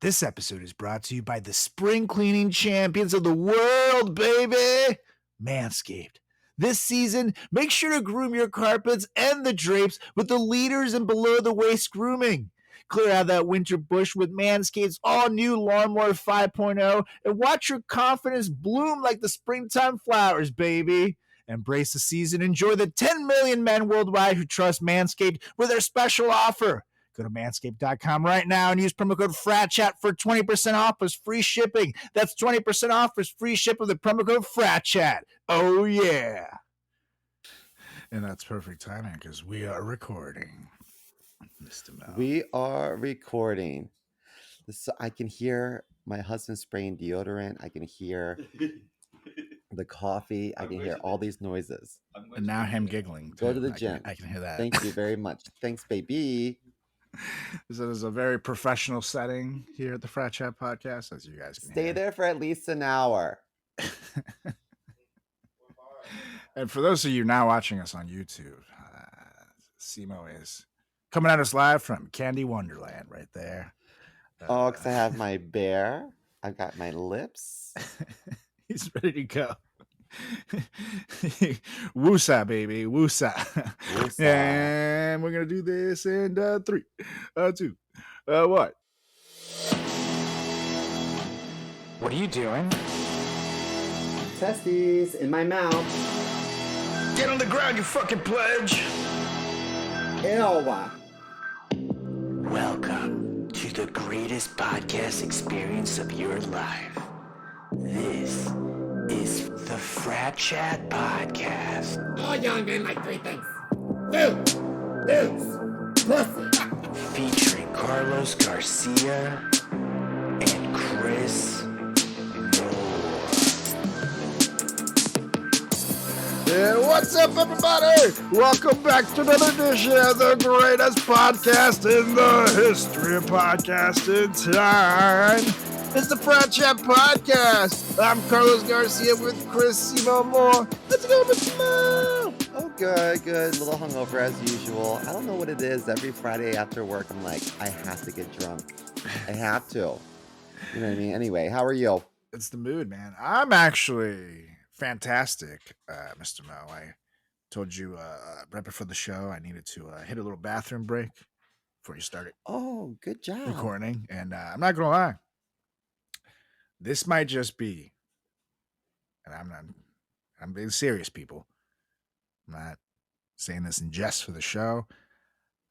This episode is brought to you by the spring cleaning champions of the world, baby! Manscaped. This season, make sure to groom your carpets and the drapes with the leaders in below-the-waist grooming. Clear out that winter bush with Manscaped's all-new Lawnmower 5.0 and watch your confidence bloom like the springtime flowers, baby. Embrace the season. Enjoy the 10 million men worldwide who trust Manscaped with their special offer. Go to manscaped.com right now and use promo code FRATCHAT for 20% off plus free shipping. That's 20% off plus free shipping with the promo code FRATCHAT. Oh, yeah. And that's perfect timing because we are recording. Mr. Mel. We are recording. I can hear my husband spraying deodorant. I can hear the coffee. I can hear all these noises. And now him giggling. Go to the gym. I can hear that. Thank you very much. Thanks, baby. This is a very professional setting here at the Frat Chat Podcast, as you guys can Stay hear. there for at least an hour. And for those of you now watching us on YouTube, Simo is coming at us live from Candy Wonderland right there. Because I have my bear. I've got my lips. He's ready to go. Woosa, baby. Woosa. And we're going to do this in 3, 2, 1. What are you doing? Testes in my mouth. Get on the ground, you fucking pledge. Ew. Welcome to the greatest podcast experience of your life. This is the Frat Chat Podcast. All young men like 3 things. Food, booze, pussy. Featuring Carlos Garcia and Chris Moore. Yeah, what's up, everybody? Welcome back to another edition of the greatest podcast in the history of podcasting time. It's the Frat Chat Podcast. I'm Carlos Garcia with Chris Moore. Let's go, Mr. Mo. Oh, good. A little hungover as usual. I don't know what it is. Every Friday after work, I'm like, I have to get drunk. I have to. You know what I mean? Anyway, how are you? It's the mood, man. I'm actually fantastic, Mr. Mo. I told you right before the show I needed to hit a little bathroom break before you started Oh, good job. recording. And I'm not going to lie. This might just be, and I'm being serious, people. I'm not saying this in jest for the show.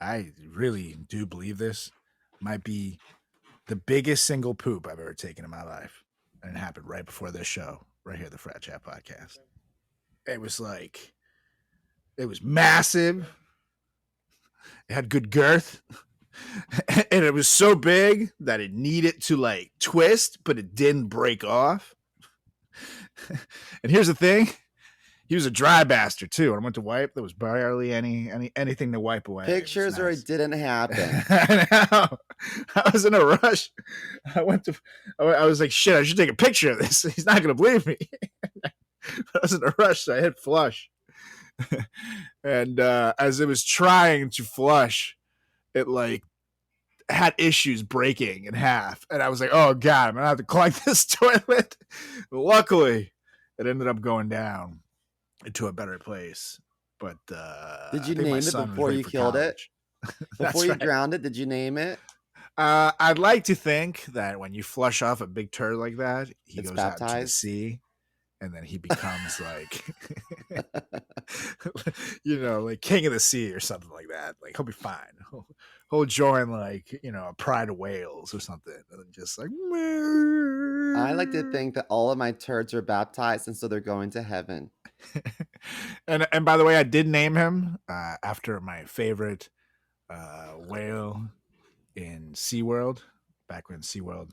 I really do believe this might be the biggest single poop I've ever taken in my life. And it happened right before this show, right here, the Frat Chat Podcast. It was massive. It had good girth. And it was so big that it needed to twist, but it didn't break off. And here's the thing. He was a dry bastard too. When I went to wipe, there was barely anything to wipe away. Pictures or it didn't happen. I know. I was in a rush. I was like, shit, I should take a picture of this. He's not going to believe me. I was in a rush, so I hit flush. And as it was trying to flush, it had issues breaking in half. And I was like, oh God, I'm going to have to clog this toilet. But luckily, it ended up going down into a better place. But did you name it before you killed it? Before you drowned it, did you name it? I'd like to think that when you flush off a big turd like that, he goes out to the sea, and then he becomes like king of the sea or something like that. Like he'll be fine. He'll join a pride of whales or something, and then just I like to think that all of my turds are baptized, and so they're going to heaven. And by the way, I did name him after my favorite whale in SeaWorld, back when SeaWorld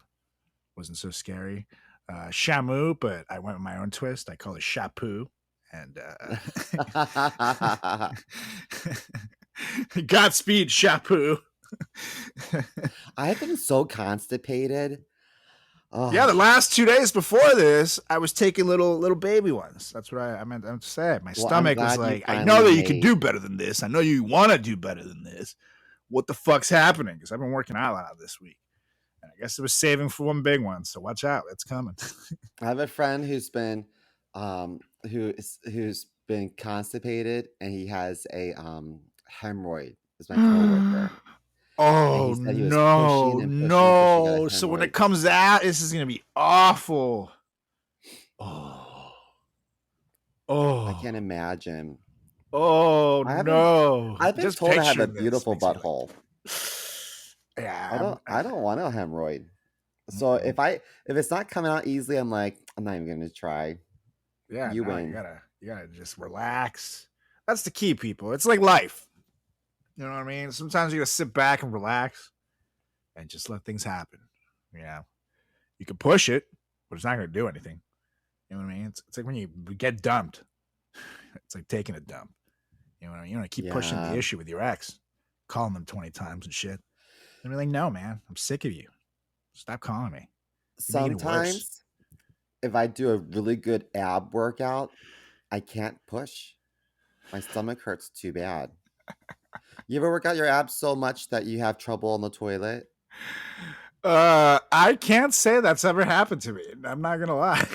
wasn't so scary. Shamu, but I went with my own twist. I call it Shapu. And Godspeed, Shapu. I've been so constipated. Oh. Yeah, the last 2 days before this, I was taking little baby ones. That's what I meant to say. My stomach was like, I know that you can do better than this. I know you want to do better than this. What the fuck's happening? Because I've been working out a lot this week. And I guess it was saving for one big one. So watch out. It's coming. I have a friend who's been who's been constipated, and he has a hemorrhoid. Is my coworker, and he Oh, said he was pushing and pushing and pushing, got a no. So when it hemorrhoid. comes out, this is going to be awful. Oh. I can't Oh. imagine. Oh, I've been Just told I have a picturing this beautiful makes me butthole. Yeah. I don't want a hemorrhoid. So if it's not coming out easily, I'm like, I'm not even gonna try. Yeah, You no, win. you gotta just relax. That's the key, people. It's like life. You know what I mean? Sometimes you gotta sit back and relax and just let things happen. Yeah. You can push it, but it's not gonna do anything. You know what I mean? It's like when you get dumped. It's like taking a dump. You know what I mean? You want to keep pushing the Yeah. issue with your ex, calling them 20 times and shit. And be like, no, man, I'm sick of you. Stop calling me. You're making it worse. Sometimes if I do a really good ab workout, I can't push. My stomach hurts too bad. You ever work out your abs so much that you have trouble on the toilet? I can't say that's ever happened to me. I'm not gonna lie.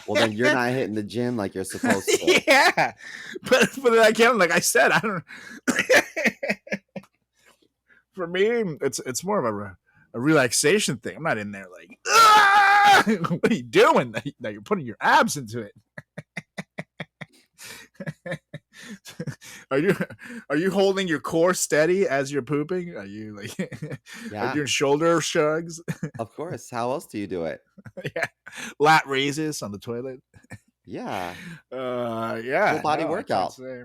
Well, then you're not hitting the gym like you're supposed to. Yeah, but I can't. Like I said, I don't. For me, it's more of a relaxation thing. I'm not in there like, "Ah!" What are you doing? That you're putting your abs into it. Are you holding your core steady as you're pooping? Are you like are Yeah, you doing shoulder shrugs? of course. How else do you do it? Yeah, lat raises on the toilet. Yeah, Yeah, full body no, I can't workout. say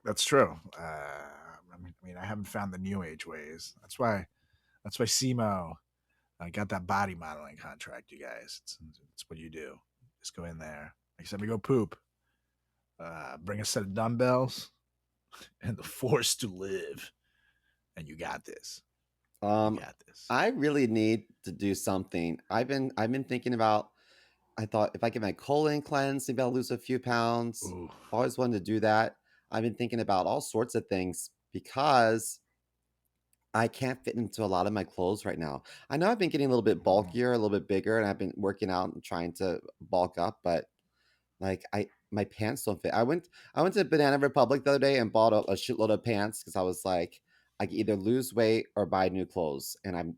that's true. I mean, I haven't found the new age ways. That's why SEMO got that body modeling contract. You guys, it's what you do. Just go in there. Like I said, we go poop. Bring a set of dumbbells and the force to live, and you got this. You got this. I really need to do something. I've been thinking about. I thought if I get my colon cleansed, maybe I'll lose a few pounds. Ooh. I've always wanted to do that. I've been thinking about all sorts of things because I can't fit into a lot of my clothes right now. I know I've been getting a little bit bulkier, a little bit bigger, and I've been working out and trying to bulk up, but like my pants don't fit. I went to Banana Republic the other day and bought a shitload of pants because I was like, I can either lose weight or buy new clothes, and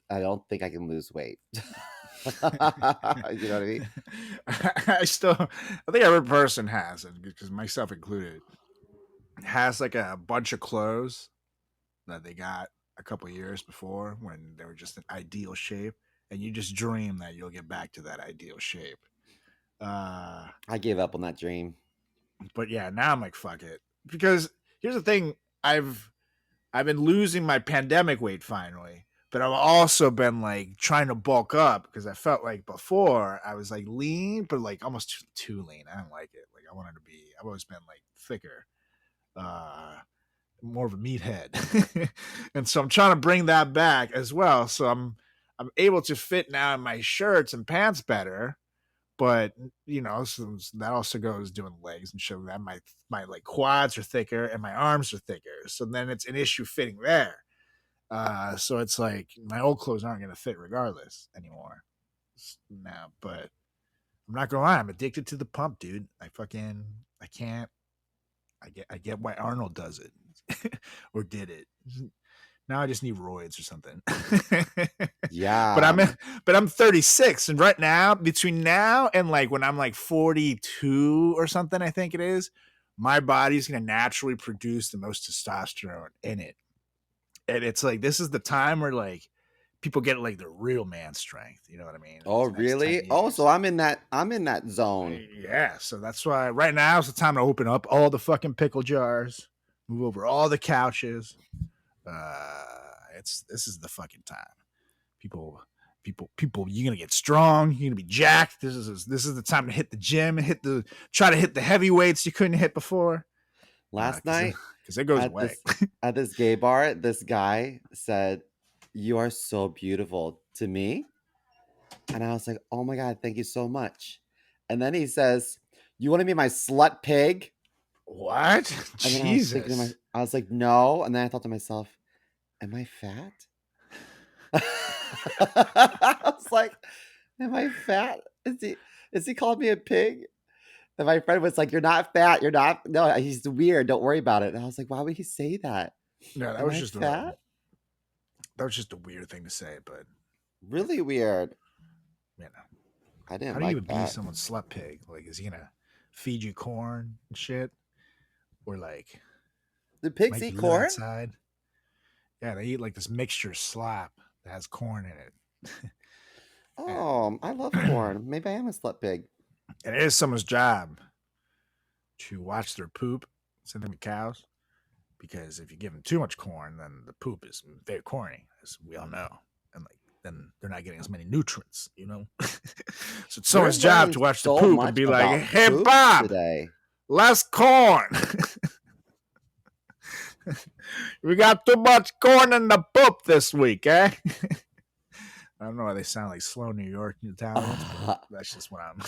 I don't think I can lose weight. You know what I mean? I think every person has it, because myself included, has like a bunch of clothes that they got a couple years before when they were just in ideal shape, and you just dream that you'll get back to that ideal shape. I gave up on that dream. But yeah, now I'm like, fuck it. Because here's the thing, I've been losing my pandemic weight finally, but I've also been like trying to bulk up because I felt like before I was like lean, but like almost too lean. I don't like it. Like I wanted to be. I've always been like thicker, more of a meathead, and so I'm trying to bring that back as well. So I'm able to fit now in my shirts and pants better. But you know, so that also goes doing legs and showing that my like quads are thicker and my arms are thicker. So then it's an issue fitting there. So it's like my old clothes aren't gonna fit regardless anymore. Now, but I'm not gonna lie, I'm addicted to the pump, dude. I can't. I get why Arnold does it or did it. Now I just need roids or something. Yeah. But I'm 36, and right now, between now and like when I'm like 42 or something, I think it is, my body's gonna naturally produce the most testosterone in it. And it's like this is the time where like people get like the real man strength. You know what I mean? Oh, These next 10 really? Oh, years. so I'm in that zone. Yeah, so that's why right now is the time to open up all the fucking pickle jars, move over all the couches. This is the fucking time. People, you're gonna get strong. You're gonna be jacked. This is the time to hit the gym and try to hit the heavy weights you couldn't hit before. Last night, because it goes away. At this gay bar, this guy said, "You are so beautiful" to me, and I was like, "Oh my god, thank you so much." And then he says, "You want to be my slut pig?" What? And then Jesus. I was like, "No." And then I thought to myself, "Am I fat?" I was like, am I fat? Is he calling me a pig? And my friend was like, you're not fat. You're not. No, he's weird. Don't worry about it. And I was like, why would he say that? No, Am I fat? that was just a weird thing to say, but Really weird. you know, I how didn't do you like even be that. someone's slut pig? Like, is he gonna feed you corn and shit, or like Do pigs make eat you live corn? outside? Yeah, they eat like this mixture slop that has corn in it. Oh, I love corn. Maybe I am a slut pig. And it is someone's job to watch their poop, send them to cows, because if you give them too much corn, then the poop is very corny, as we all know, and like then they're not getting as many nutrients, you know. So it's We're someone's job learning to watch the so poop and much be like, about "Hey, poop Bob, today. less corn. We got too much corn in the poop this week, eh?" I don't know why they sound like slow New York Italians, but that's just what I'm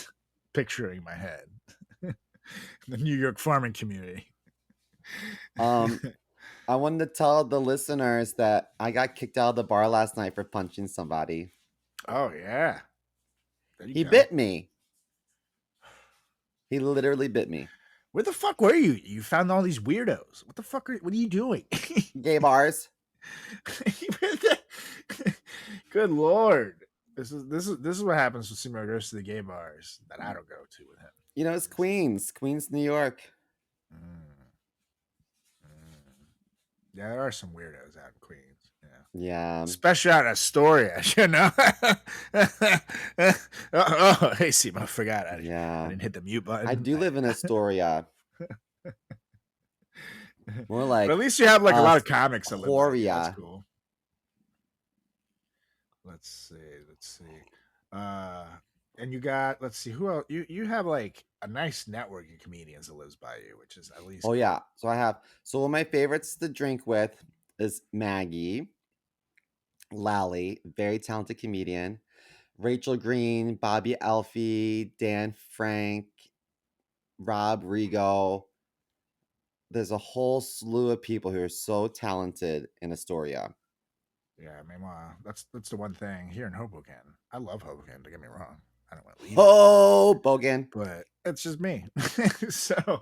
picturing in my head. The New York farming community. I wanted to tell the listeners that I got kicked out of the bar last night for punching somebody. Oh yeah, there you He go. bit me. He literally bit me. Where the fuck were you? You found all these weirdos. What the fuck what are you doing? Gay bars. Good lord. This is what happens when Seymour goes to the gay bars that I don't go to with him. You know, it's Queens, New York. Yeah, there are some weirdos out in Queens. Yeah. Especially out in Astoria, you know. Hey, Seymour, I forgot. I didn't hit the mute button. I do live in Astoria. More like, but at least you have like a lot of comics that live by you. That's Astoria. cool. Let's see. And you got, let's see, who else? You have like a nice network of comedians that lives by you, which is at least. Oh yeah. So one of my favorites to drink with is Maggie Lally, very talented comedian. Rachel Green, Bobby Elfie, Dan Frank, Rob Rigo. There's a whole slew of people who are so talented in Astoria. Yeah, I mean, that's the one thing here in Hoboken. I love Hoboken. Don't get me wrong. I don't want to leave. Hoboken, but it's just me. so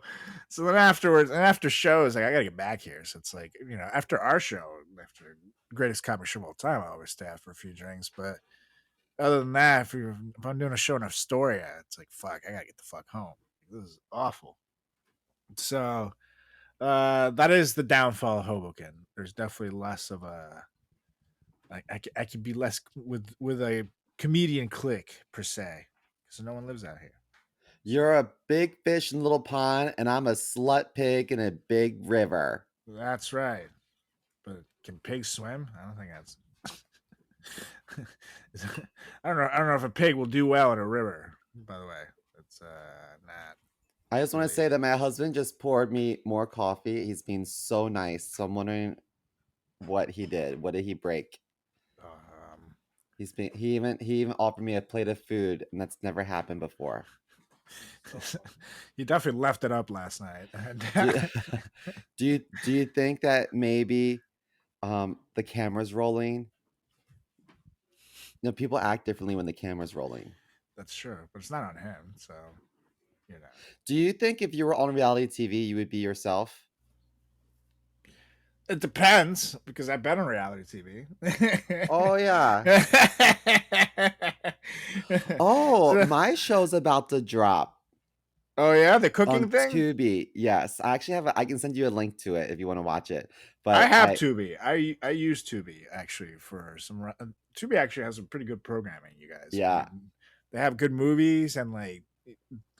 then afterwards, and after shows, like I gotta get back here. So it's like, you know, after our show, after Greatest Comedy Show of all time, I always stay out for a few drinks. But other than that, if I'm doing a show in Astoria, it's like, fuck, I gotta get the fuck home. This is awful. So that is the downfall of Hoboken. There's definitely less of a I could be less with a comedian clique per se, because no one lives out here. You're a big fish in a little pond, and I'm a slut pig in a big river. That's right. But can pigs swim? I don't think that's. I don't know. I don't know if a pig will do well in a river. By the way, it's not. I just want to say that my husband just poured me more coffee. He's been so nice. So I'm wondering what he did. What did he break? He even offered me a plate of food, and that's never happened before. You definitely left it up last night. do you think that maybe the camera's rolling? No, people act differently when the camera's rolling. That's true, but it's not on him, so you know. Do you think if you were on reality TV, you would be yourself? It depends, because I've been on reality TV. Oh yeah. Oh, my show's about to drop. Oh yeah, the cooking on thing. Tubi, yes. I actually I can send you a link to it if you want to watch it. But I have Tubi. I use Tubi actually for some. Tubi actually has some pretty good programming. You guys, yeah, they have good movies and like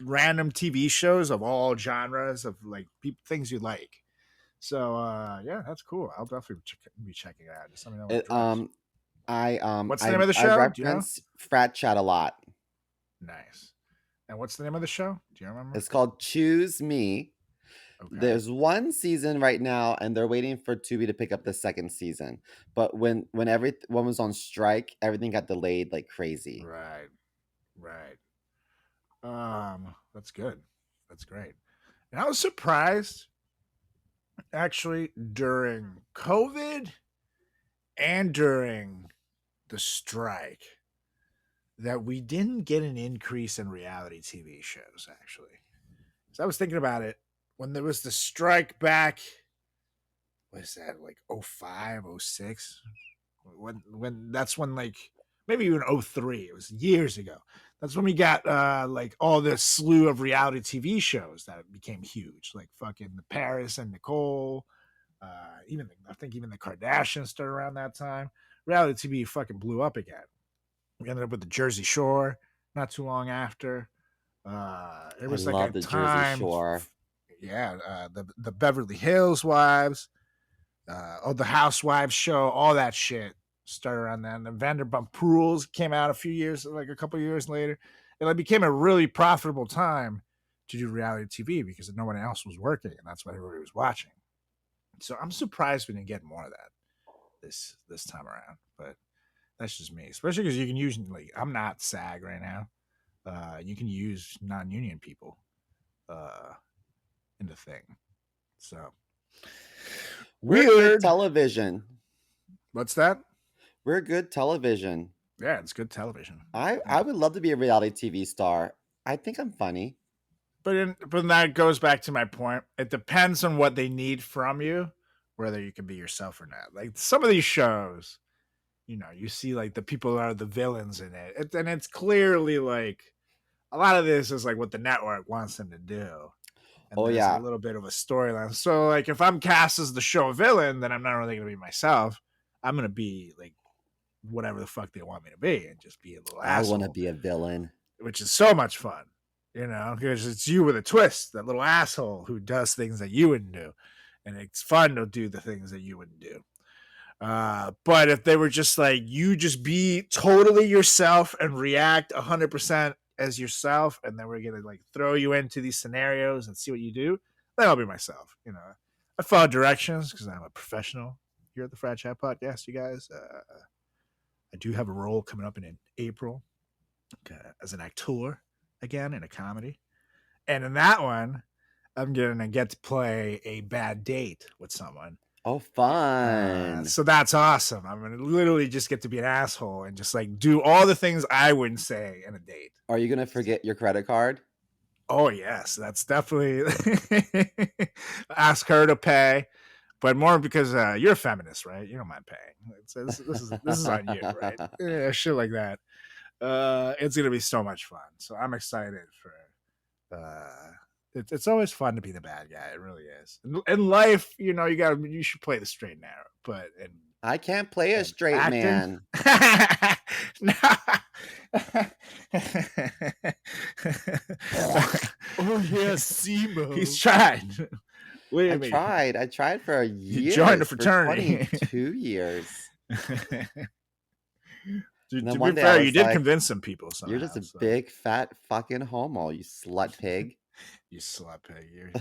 random TV shows of all genres of like things you like. So yeah, that's cool. I'll definitely be checking it out. Just let me know when it drops. What's the name of the show? I reference Frat Chat a lot. Nice. And what's the name of the show? Do you remember? It's called Choose Me. Okay. There's one season right now, and they're waiting for Tubi to pick up the second season. But when everyone was on strike, everything got delayed like crazy. Right. That's good. That's great. And I was surprised, actually, during COVID and during the strike that we didn't get an increase in reality TV shows, actually. So I was thinking about it when there was the strike back. What is that, like 05, 06? When that's when, like, maybe even 03. It was years ago. That's when we got like all this slew of reality TV shows that became huge, like fucking the Paris and Nicole. I think even the Kardashians started around that time. Reality TV fucking blew up again. We ended up with the Jersey Shore not too long after. It I was like love a the Jersey time, Shore. the Beverly Hills Wives, the Housewives show, all that shit started around then. The Vanderpump Rules came out a couple years later. It like became a really profitable time to do reality TV because no one else was working, and that's what everybody was watching. So I'm surprised we didn't get more of that this time around. But that's just me, especially because you can use, like, I'm not SAG right now. You can use non-union people in the thing. So We're good weird. television. What's that? We're good television. Yeah, it's good television. I would love to be a reality TV star. I think I'm funny. But that goes back to my point. It depends on what they need from you, whether you can be yourself or not. Like some of these shows, you see like the people are the villains in it, and it's clearly like a lot of this is like what the network wants them to do. And Oh, there's yeah. a little bit of a storyline. So like if I'm cast as the show villain, then I'm not really gonna be myself. I'm gonna be like whatever the fuck they want me to be and just be a little I asshole. want to be a villain. Which is so much fun, because it's you with a twist, that little asshole who does things that you wouldn't do. And it's fun to do the things that you wouldn't do. But if they were just like, you just be totally yourself and react 100% as yourself, and then we're going to like throw you into these scenarios and see what you do, then I'll be myself. I follow directions because I'm a professional here at the Frat Chat Podcast, you guys. I do have a role coming up in April as an actor again in a comedy. And in that one, I'm going to get to play a bad date with someone. Oh, fun. So that's awesome. I'm going to literally just get to be an asshole and just like do all the things I wouldn't say in a date. Are you going to forget your credit card? Oh, yes. That's definitely ask her to pay. But more because you're a feminist, right? You don't mind paying. This is on you, right? Yeah, shit like that. It's gonna be so much fun. So I'm excited for. It's always fun to be the bad guy. It really is. In life, you should play the straight and narrow. But I can't play a straight acting? man. Oh yeah, Simo. He's tried. I tried for a year. You joined a fraternity. 22 years. Dude, to be fair, you did convince some people. Somehow, you're just a big fat fucking homo, you slut pig. You slut pig.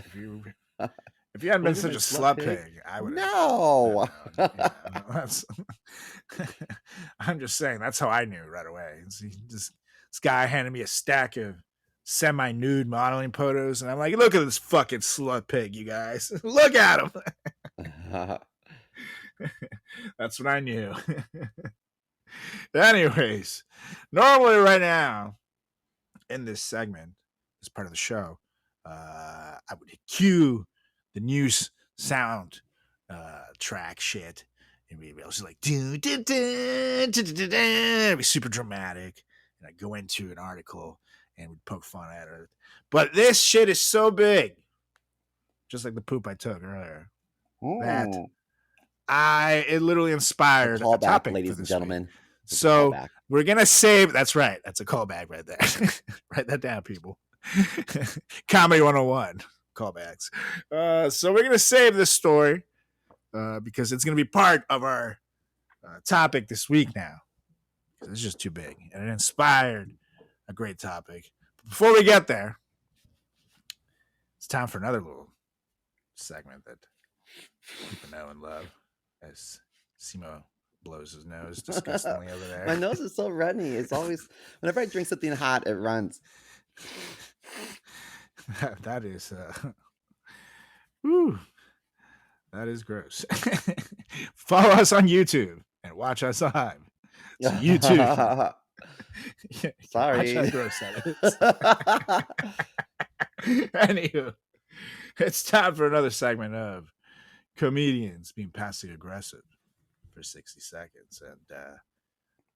If you hadn't been such a slut pig, I would. No. I'm just saying that's how I knew right away. This guy handed me a stack of semi-nude modeling photos, and I'm like, look at this fucking slut pig, you guys. Look at him. That's what I knew. Anyways, normally right now in this segment, as part of the show, I would cue the news sound track shit, and we'd be just like, it'd be super dramatic, and I'd go into an article and we'd poke fun at it. But this shit is so big, just like the poop I took earlier, that it literally inspired a topic, ladies and gentlemen. So we're gonna save. That's right. That's a callback right there. Write that down, people. Comedy 101 callbacks. So we're gonna save this story because it's gonna be part of our topic this week now. It's just too big, and it inspired a great topic. But before we get there, it's time for another little segment that people know and love, as Simo blows his nose disgustingly over there. My nose is so runny. It's always, whenever I drink something hot, it runs. That is whew, that is gross. Follow us on YouTube and watch us live So you too. Sorry. Watch how gross that is. Anywho, it's time for another segment of comedians being passive aggressive for 60 seconds. And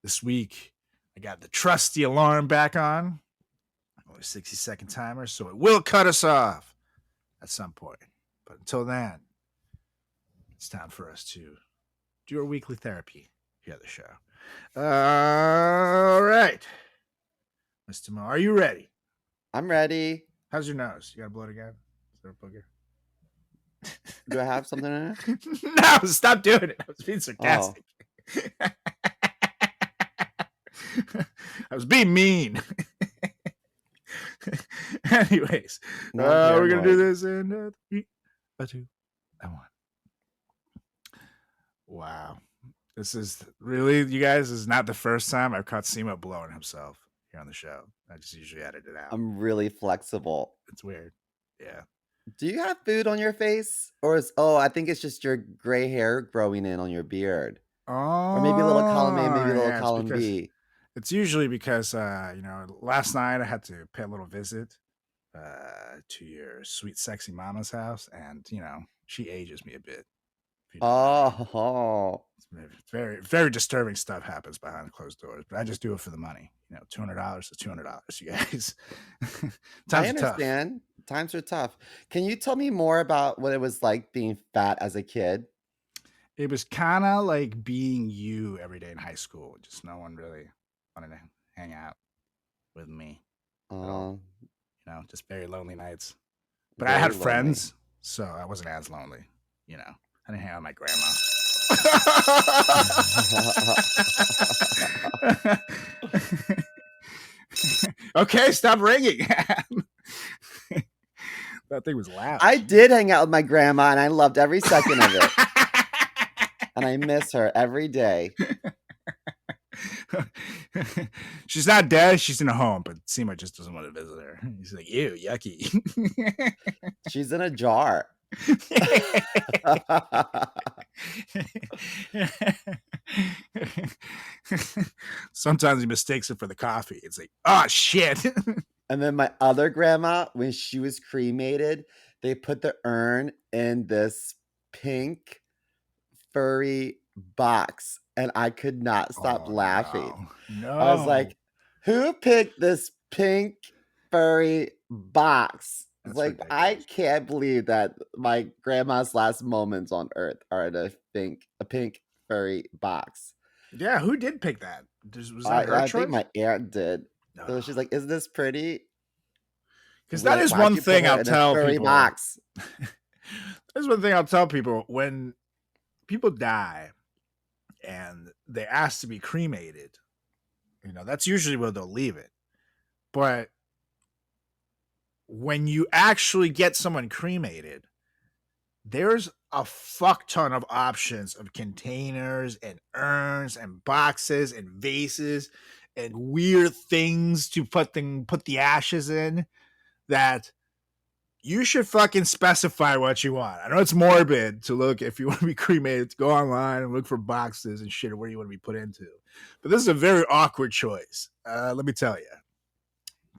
this week, I got the trusty alarm back on. Only 60-second timer, so it will cut us off at some point. But until then, it's time for us to do our weekly therapy here at the show. All right. Mr. Mo, are you ready? I'm ready. How's your nose? You got to blow it again? Is there a booger? Do I have something in it? No, stop doing it. I was being sarcastic. I was being mean. Anyways, we're going to do this in 3, 2, and 1. Wow. This is really, you guys, this is not the first time I've caught Simo blowing himself here on the show. I just usually edit it out. I'm really flexible. It's weird. Yeah. Do you have food on your face? Or I think it's just your gray hair growing in on your beard. Or maybe a little column A, maybe a little column B. It's usually because, last night I had to pay a little visit to your sweet, sexy mama's house. And, she ages me a bit. Oh. It's very, very disturbing stuff happens behind closed doors. But I just do it for the money. $200 is $200, you guys. I understand. Times are tough. Can you tell me more about what it was like being fat as a kid? It was kind of like being you every day in high school. Just no one really wanted to hang out with me. Just very lonely nights. But I had friends, so I wasn't as lonely. I didn't hang out with my grandma. Okay, stop ringing. That thing was loud. I did hang out with my grandma, and I loved every second of it. And I miss her every day. She's not dead. She's in a home, but Sima just doesn't want to visit her. He's like, ew, yucky. She's in a jar. Sometimes he mistakes it for the coffee. It's like, oh, shit. And then my other grandma, when she was cremated, they put the urn in this pink furry box, and I could not stop laughing. No. I was like, who picked this pink furry box? It's like, ridiculous. I can't believe that my grandma's last moments on earth are in a pink furry box. Yeah, who did pick that? Was that her choice? I think my aunt did. No. So she's like, "Is this pretty?" Because that is one thing I'll tell people. Box. There's one thing I'll tell people: when people die and they ask to be cremated, that's usually where they'll leave it. But when you actually get someone cremated, there's a fuck ton of options of containers and urns and boxes and vases and weird things to put the ashes in, that you should fucking specify what you want. I know it's morbid to look, if you want to be cremated, to go online and look for boxes and shit, where you want to be put into. But this is a very awkward choice. Let me tell you.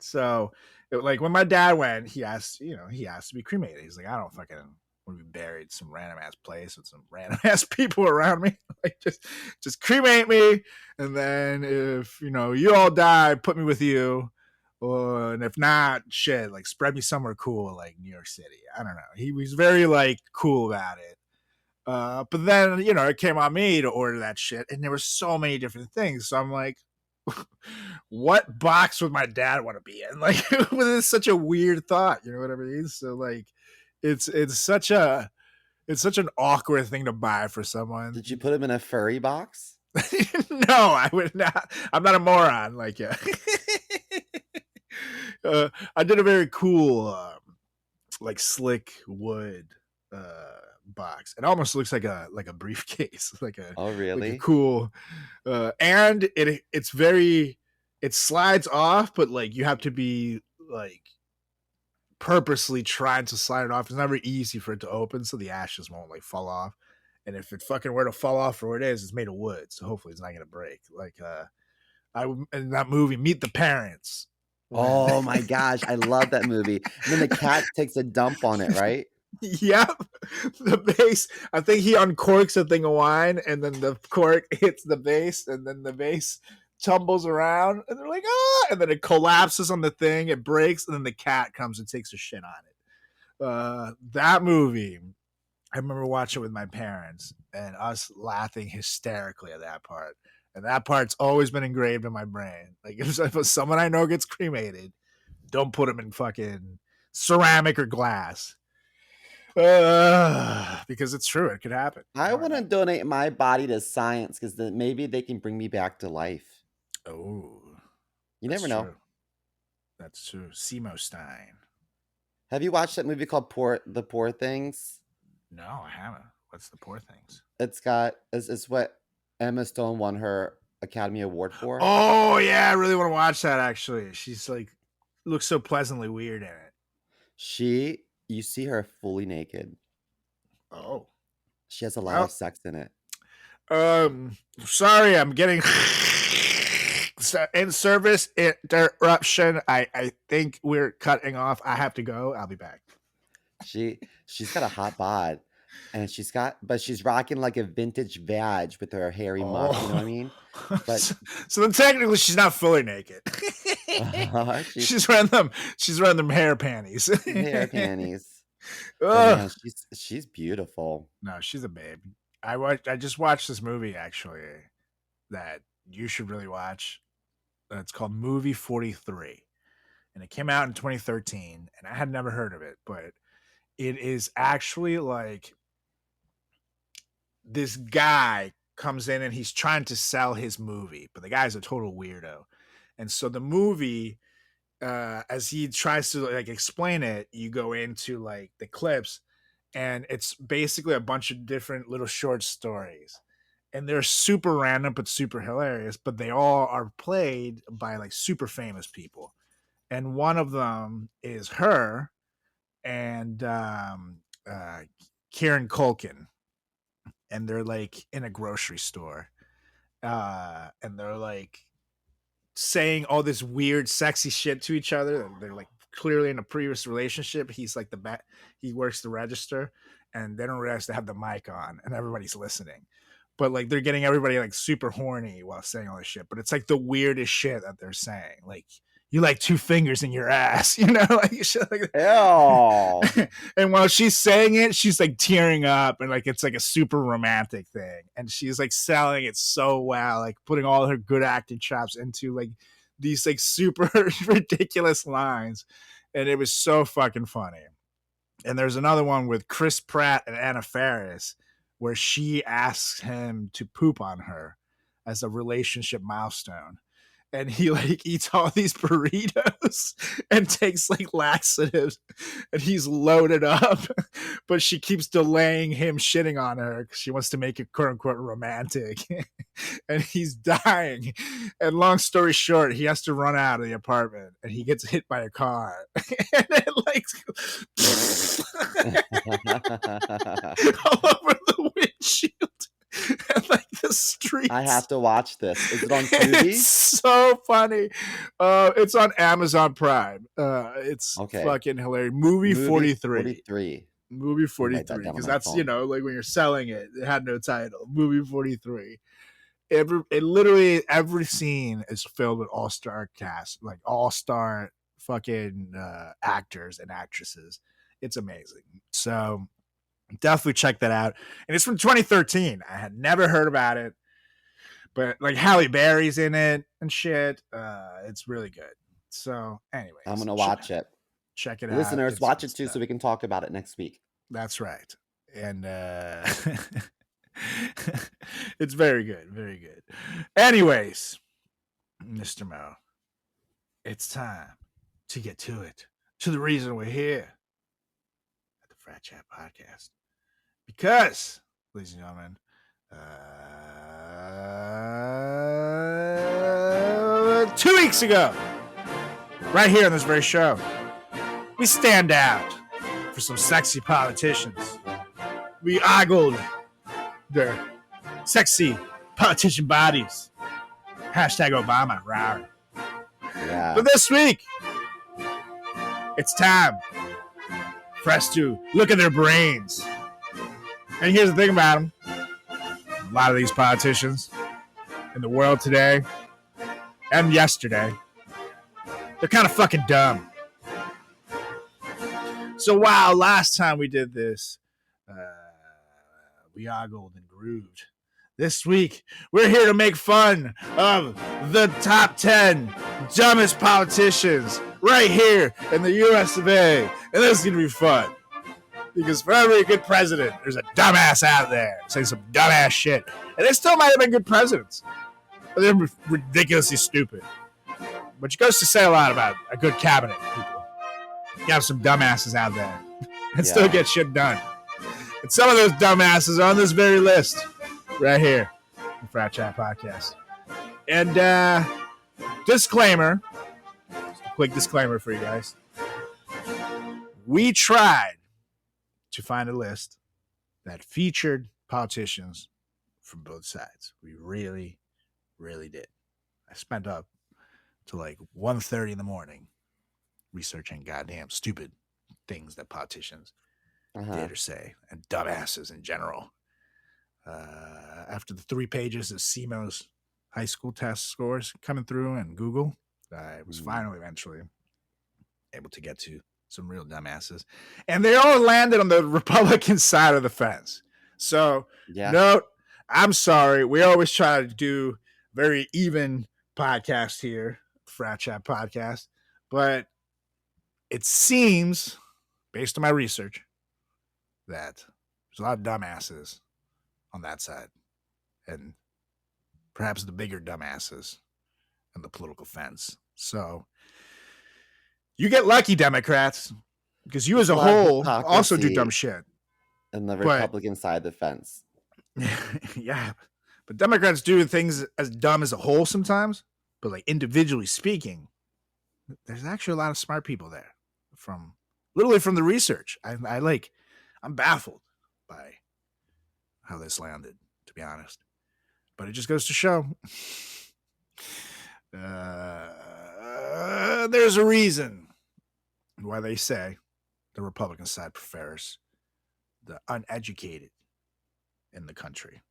So, like, when my dad went, he asked to be cremated. He's like, I don't fucking want to be buried some random ass place with some random ass people around me. Like, just cremate me, and then if you all die, put me with you, and if not, shit, like, spread me somewhere cool like New York City. I don't know. He was very like cool about it. But then it came on me to order that shit, and there were so many different things. So I'm like, what box would my dad want to be in? Like, it's such a weird thought. You know what I mean? So like, it's such an awkward thing to buy for someone. Did you put him in a furry box? No, I would not. I'm not a moron like you. I did a very cool, like, slick wood box. It almost looks like a briefcase, oh really? Like a cool, and it slides off, but like you have to be like purposely trying to slide it off. It's never easy for it to open, so the ashes won't like fall off. And if it fucking were to fall off or what it is, it's made of wood, so hopefully it's not gonna break. Like in that movie, Meet the Parents. Oh my gosh, I love that movie. And then the cat takes a dump on it, right? Yep. The base. I think he uncorks a thing of wine, and then the cork hits the base, and then the base tumbles around, and they're like, ah, and then it collapses on the thing, it breaks, and then the cat comes and takes a shit on it. That movie, I remember watching it with my parents and us laughing hysterically at that part. And that part's always been engraved in my brain. Like if someone I know gets cremated, don't put them in fucking ceramic or glass. Because it's true. It could happen. I want to donate my body to science because then maybe they can bring me back to life. Oh, You never know. True. That's true. Simo Stein. Have you watched that movie called The Poor Things? No, I haven't. What's The Poor Things? It's what Emma Stone won her Academy Award for. Oh yeah, I really want to watch that. Actually, she's like looks so pleasantly weird in it. You see her fully naked. Oh, she has a lot of sex in it. Sorry, I'm getting in service interruption. I think we're cutting off. I have to go. I'll be back. She's got a hot bod, and she's rocking like a vintage vag with her hairy muff. You know what I mean? But so then technically she's not fully naked. She's wearing them hair panties. Hair panties. Man, she's beautiful. No, she's a babe. I just watched this movie actually that you should really watch. It's called Movie 43, and it came out in 2013, and I had never heard of it, but it is actually like this guy comes in and he's trying to sell his movie, but the guy's a total weirdo. And so the movie, as he tries to like explain it, you go into like the clips, and it's basically a bunch of different little short stories. And they're super random, but super hilarious, but they all are played by like super famous people. And one of them is her and Kieran Culkin. And they're like in a grocery store. And they're like saying all this weird, sexy shit to each other. They're like clearly in a previous relationship. He's like he works the register, and they don't realize they have the mic on, and everybody's listening. But like they're getting everybody like super horny while saying all this shit. But it's like the weirdest shit that they're saying. Like, you like 2 fingers in your ass, you know, like shit like that. Ew. And while she's saying it, she's like tearing up, and like it's like a super romantic thing. And she's like selling it so well, like putting all her good acting chops into like these like super ridiculous lines. And it was so fucking funny. And there's another one with Chris Pratt and Anna Faris where she asks him to poop on her as a relationship milestone. And he like eats all these burritos and takes like laxatives, and he's loaded up, but she keeps delaying him shitting on her because she wants to make it quote unquote romantic. And he's dying. And long story short, he has to run out of the apartment, and he gets hit by a car. And it like all over the windshield. And like the streets. I have to watch this. Is it on Tubi? It's so funny. It's on Amazon Prime. It's fucking hilarious. Movie 43. Movie 43. Because that's phone. You know, like when you're selling it, it had no title. Movie 43. Literally every scene is filled with all-star cast, like all-star fucking actors and actresses. It's amazing. So definitely check that out. And it's from 2013. I had never heard about it, but like Halle Berry's in it and shit. It's really good. So anyways, I'm gonna watch it. Check it out. Listeners, watch it too, so we can talk about it next week. That's right. And it's very good. Very good. Anyways, Mr. Mo, it's time to get to it. To the reason we're here at the Frat Chat Podcast. Because, ladies and gentlemen, 2 weeks ago, right here on this very show, we stand out for some sexy politicians. We ogled their sexy politician bodies. Hashtag Obama, rawr. Yeah. But this week, it's time for us to look at their brains. And here's the thing about them. A lot of these politicians in the world today and yesterday, they're kind of fucking dumb. So while last time we did this, we ogled and grooved. This week, we're here to make fun of the top 10 dumbest politicians right here in the US of A. And this is going to be fun. Because for every good president, there's a dumbass out there saying some dumbass shit. And they still might have been good presidents. But they're ridiculously stupid. Which goes to say a lot about a good cabinet, people. You have some dumbasses out there and still get shit done. And some of those dumbasses are on this very list right here, the Frat Chat Podcast. And disclaimer, just a quick disclaimer for you guys. We tried to find a list that featured politicians from both sides. We really, really did. I spent up to like 1:30 in the morning researching goddamn stupid things that politicians did or say, and dumbasses in general. After the 3 pages of CMO's high school test scores coming through and Google, I was finally eventually able to get to some real dumbasses. And they all landed on the Republican side of the fence. So, note, I'm sorry. We always try to do very even podcast here, Frat Chat Podcast. But it seems, based on my research, that there's a lot of dumbasses on that side. And perhaps the bigger dumbasses on the political fence. So you get lucky, Democrats, because you as a whole also do dumb shit. And the Republican side of the fence. Yeah. But Democrats do things as dumb as a whole sometimes. But like individually speaking, there's actually a lot of smart people there. Literally from the research. I'm baffled by how this landed, to be honest. But it just goes to show there's a reason why they say the Republican side prefers the uneducated in the country.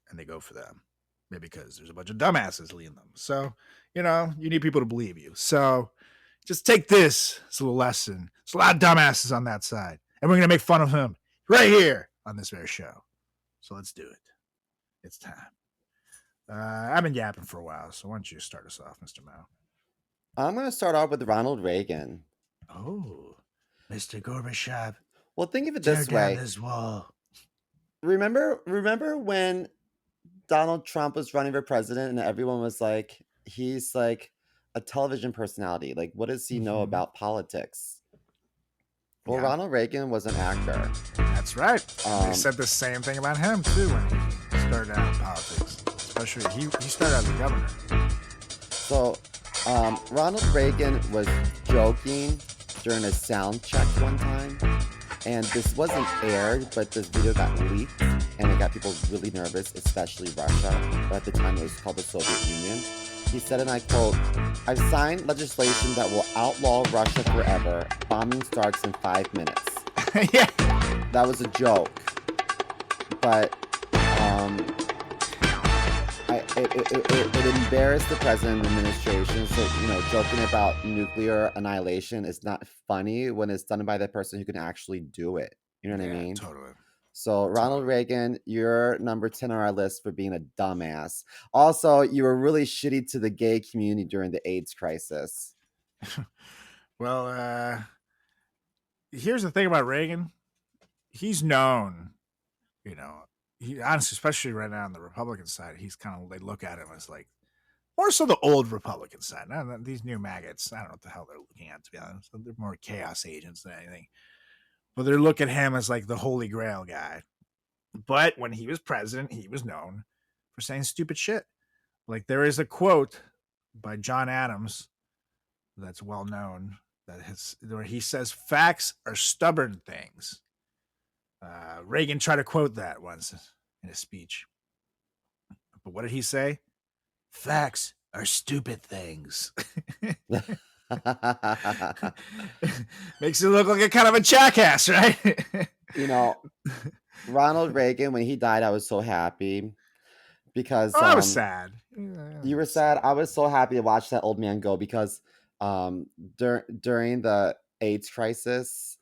And they go for them. Maybe because there's a bunch of dumbasses leading them. So, you need people to believe you. So just take this. It's a little lesson. There's a lot of dumbasses on that side. And we're going to make fun of him right here on this very show. So let's do it. It's time. I've been yapping for a while, so why don't you start us off, Mr. Mao? I'm going to start off with Ronald Reagan. Oh, Mr. Gorbachev. Well, think of it this way. Down this wall. Remember when Donald Trump was running for president and everyone was like, he's like a television personality. Like, what does he know about politics? Well, Ronald Reagan was an actor. That's right. They said the same thing about him, too, when he started out in politics. Especially, he started as a governor. So, Ronald Reagan was joking during a sound check one time. And this wasn't aired, but this video got leaked. And it got people really nervous, especially Russia. But at the time, it was called the Soviet Union. He said, and I quote, "I've signed legislation that will outlaw Russia forever. Bombing starts in 5 minutes." Yeah. That was a joke. But it embarrassed the president and the administration. So, joking about nuclear annihilation is not funny when it's done by the person who can actually do it. You know what I mean? Totally. So, Ronald Reagan, you're number 10 on our list for being a dumbass. Also, you were really shitty to the gay community during the AIDS crisis. Well, here's the thing about Reagan. He's known, he honestly, especially right now on the Republican side, they look at him as like, more so the old Republican side. Not these new maggots, I don't know what the hell they're looking at, to be honest. They're more chaos agents than anything. But they look at him as like the holy grail guy. But when he was president, he was known for saying stupid shit. Like there is a quote by John Adams that's well known where he says, "Facts are stubborn things." Reagan tried to quote that once in a speech. But what did he say? Facts are stupid things. Makes it look like a kind of a jackass, right? You know, Ronald Reagan, when he died, I was so happy because I was sad. you were sad. I was so happy to watch that old man go because during the AIDS crisis,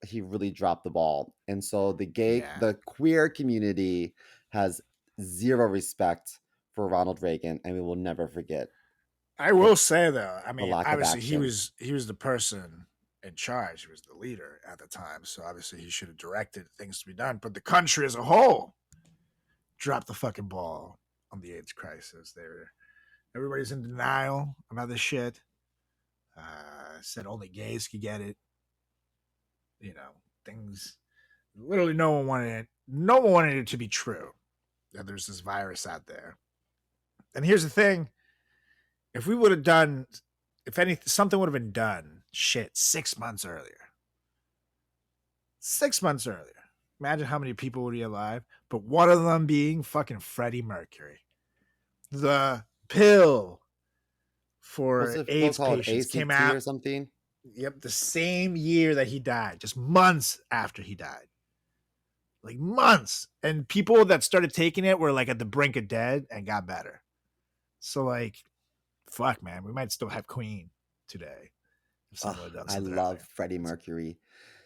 he really dropped the ball. And so the queer community has zero respect for Ronald Reagan, and we will never forget. I will say though, I mean, lack of obviously he action. was the person in charge. He was the leader at the time, so obviously he should have directed things to be done. But the country as a whole dropped the fucking ball on the AIDS crisis. Everybody's in denial about this shit. Said only gays could get it. You know, things. Literally, no one wanted it. No one wanted it to be true that there's this virus out there. And here's the thing: if we would have done, if anything, something would have been done, 6 months earlier. 6 months earlier. Imagine how many people would be alive. But one of them being fucking Freddie Mercury. The pill for AIDS patients came out or something. Yep, the same year that he died, just months after he died. Like months. And people that started taking it were like at the brink of dead and got better. So like, fuck, man, we might still have Queen today. I love Freddie Mercury.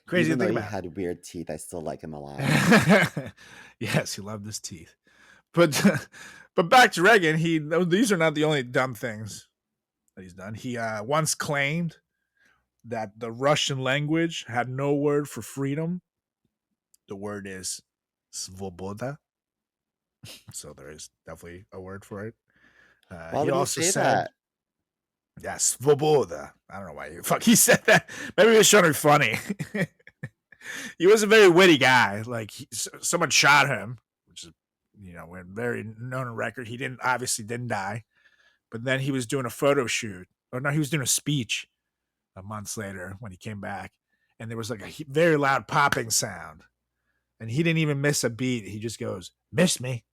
Crazy Even to though think he about. had weird teeth, I still like him a lot. Yes, he loved his teeth. But back to Reagan, these are not the only dumb things that he's done. He once claimed that the Russian language had no word for freedom. The word is svoboda. So there is definitely a word for it. Why would he say that? Yeah, svoboda. I don't know why he said that. Maybe he was trying to be funny. He was a very witty guy. Like someone shot him, which is, we're very known record. He obviously didn't die, but then he was doing a photo shoot, or no, he was doing a speech months later when he came back, and there was like a very loud popping sound, and he didn't even miss a beat. He just goes, "Miss me,"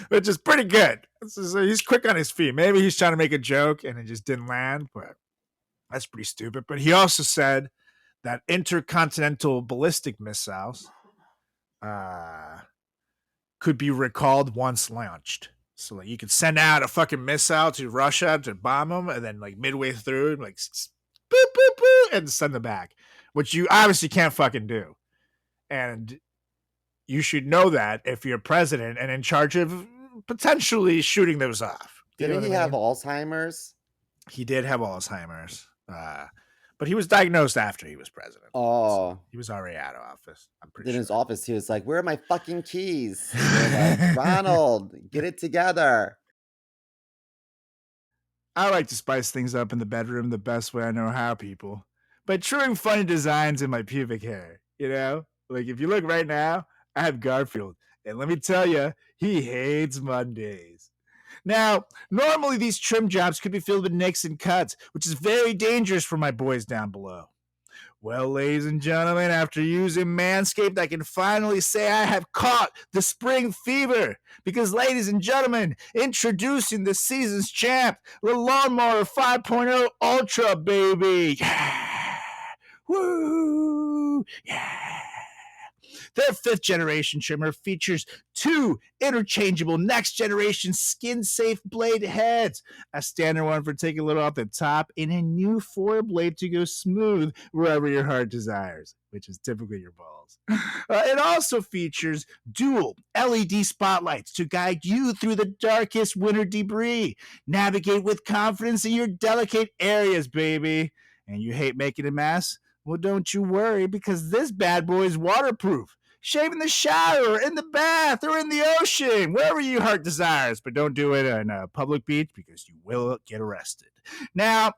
which is pretty good. So he's quick on his feet. Maybe he's trying to make a joke and it just didn't land, but that's pretty stupid. But he also said that intercontinental ballistic missiles could be recalled once launched. So like you could send out a fucking missile to Russia to bomb them, and then like midway through, like boop, boop, boop, and send them back, which you obviously can't fucking do. And you should know that if you're president and in charge of potentially shooting those off. Didn't he have Alzheimer's? He did have Alzheimer's. But he was diagnosed after he was president. Oh. So he was already out of office. I'm pretty sure. In his office, he was like, "Where are my fucking keys?" Like, "Ronald, get it together." I like to spice things up in the bedroom the best way I know how, people. By trimming funny designs in my pubic hair, Like, if you look right now, I have Garfield. And let me tell you, he hates Mondays. Now, normally these trim jobs could be filled with nicks and cuts, which is very dangerous for my boys down below. Well, ladies and gentlemen, after using Manscaped, I can finally say I have caught the spring fever. Because, ladies and gentlemen, introducing the season's champ, the Lawnmower 5.0 Ultra, baby. Yeah. Woo. Yeah. Their 5th generation trimmer features 2 interchangeable next generation skin safe blade heads, a standard one for taking a little off the top, and a new 4 blade to go smooth wherever your heart desires, which is typically your balls. It also features dual LED spotlights to guide you through the darkest winter debris. Navigate with confidence in your delicate areas, baby. And you hate making a mess? Well, don't you worry, because this bad boy is waterproof. Shave in the shower, in the bath, or in the ocean, wherever your heart desires. But don't do it on a public beach because you will get arrested. Now,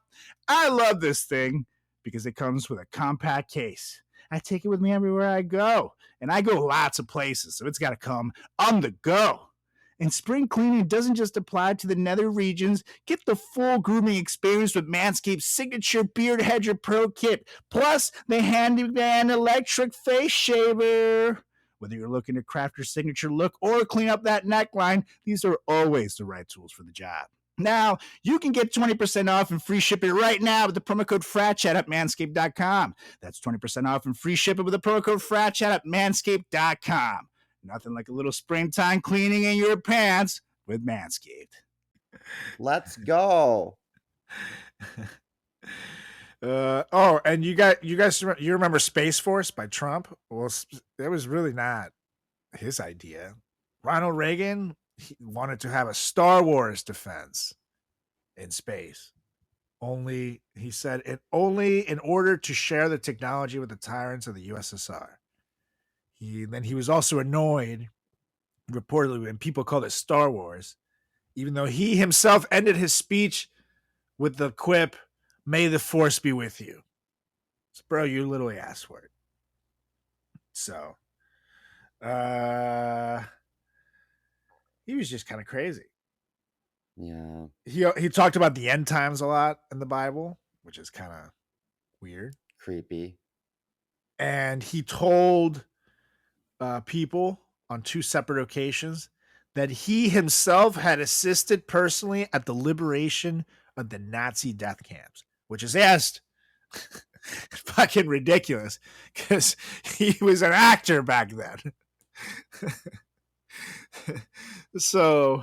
I love this thing because it comes with a compact case. I take it with me everywhere I go. And I go lots of places, so it's got to come on the go. And spring cleaning doesn't just apply to the nether regions. Get the full grooming experience with Manscaped's signature Beard Hedger Pro Kit, plus the handyman electric face shaver. Whether you're looking to craft your signature look or clean up that neckline, these are always the right tools for the job. Now, you can get 20% off and free shipping right now with the promo code FRATCHAT at manscaped.com. That's 20% off and free shipping with the promo code FRATCHAT at manscaped.com. Nothing like a little springtime cleaning in your pants with Manscaped. Let's go. And you guys remember Space Force by Trump? Well, that was really not his idea. Ronald Reagan, he wanted to have a Star Wars defense in space. Only, he said, only in order to share the technology with the tyrants of the USSR. He was also annoyed, reportedly, when people called it Star Wars, even though he himself ended his speech with the quip, "May the Force be with you." So, bro, you literally asked for it. So, he was just kind of crazy. Yeah. He talked about the end times a lot in the Bible, which is kind of weird. Creepy. And he told people on 2 separate occasions that he himself had assisted personally at the liberation of the Nazi death camps, which is fucking ridiculous because he was an actor back then. So,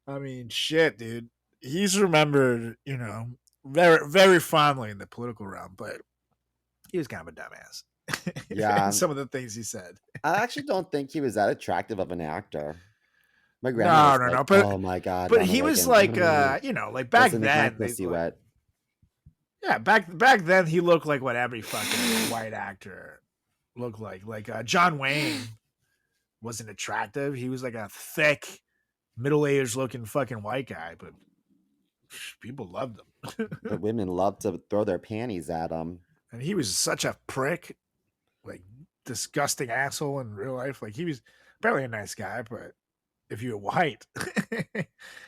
I mean, shit, dude. He's remembered, very, very fondly in the political realm, but he was kind of a dumbass. Yeah. Some of the things he said. I actually don't think he was that attractive of an actor. My grandma was like, but, oh my God. But Ronald he was Reagan. like back Doesn't make my then. pussy wet. Yeah, back then he looked like what every fucking white actor looked like. Like John Wayne wasn't attractive. He was like a thick, middle-aged looking fucking white guy, but people loved him. The women loved to throw their panties at him. And he was such a prick, like disgusting asshole in real life. Like he was apparently a nice guy, but if you were white, and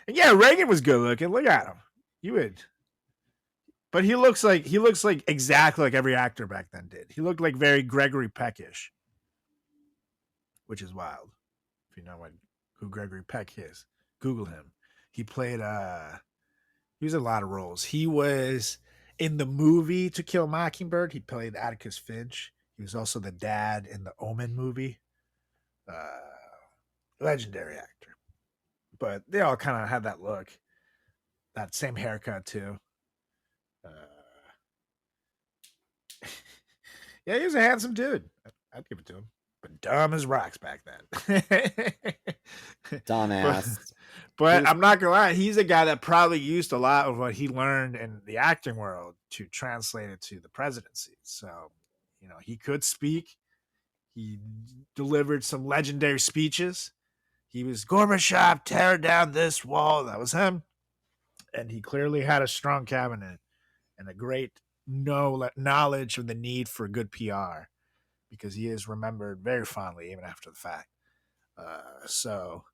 yeah, Reagan was good looking. Look at him. You would, but he looks like exactly like every actor back then did. He looked like very Gregory Peckish, which is wild. If you know who Gregory Peck is, Google him. He played he was in a lot of roles. He was in the movie To Kill a Mockingbird. He played Atticus Finch. He was also the dad in the Omen movie. Legendary actor. But they all kind of had that look. That same haircut, too. Yeah, he was a handsome dude. I'd give it to him. But dumb as rocks back then. Dumbass. But I'm not going to lie. He's a guy that probably used a lot of what he learned in the acting world to translate it to the presidency. So, he could speak. He delivered some legendary speeches. He was Gorbachev, tear down this wall. That was him. And he clearly had a strong cabinet and a great knowledge of the need for good PR, because he is remembered very fondly even after the fact. So,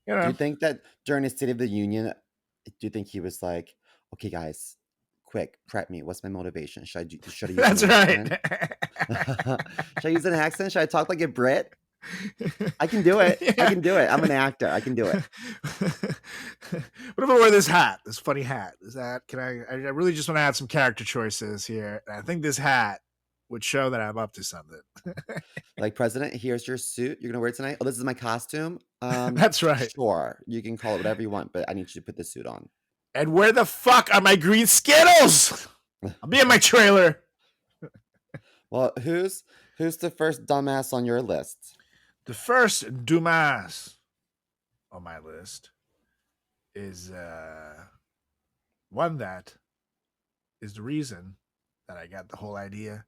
Do you think that during his State of the Union, do you think he was like, okay, guys, quick, prep me. What's my motivation? Should I use That's an right. accent? Should I use an accent? Should I talk like a Brit? I can do it. Yeah. I can do it. I'm an actor. I can do it. What if I wear this hat? This funny hat? Is that, I really just want to add some character choices here. And I think this hat would show that I'm up to something. Like, President, here's your suit. You're going to wear it tonight. Oh, this is my costume. That's right. Sure. You can call it whatever you want, but I need you to put the suit on. And where the fuck are my green Skittles? I'll be in my trailer. Well, who's the first dumbass on your list? The first dumbass on my list is one that is the reason that I got the whole idea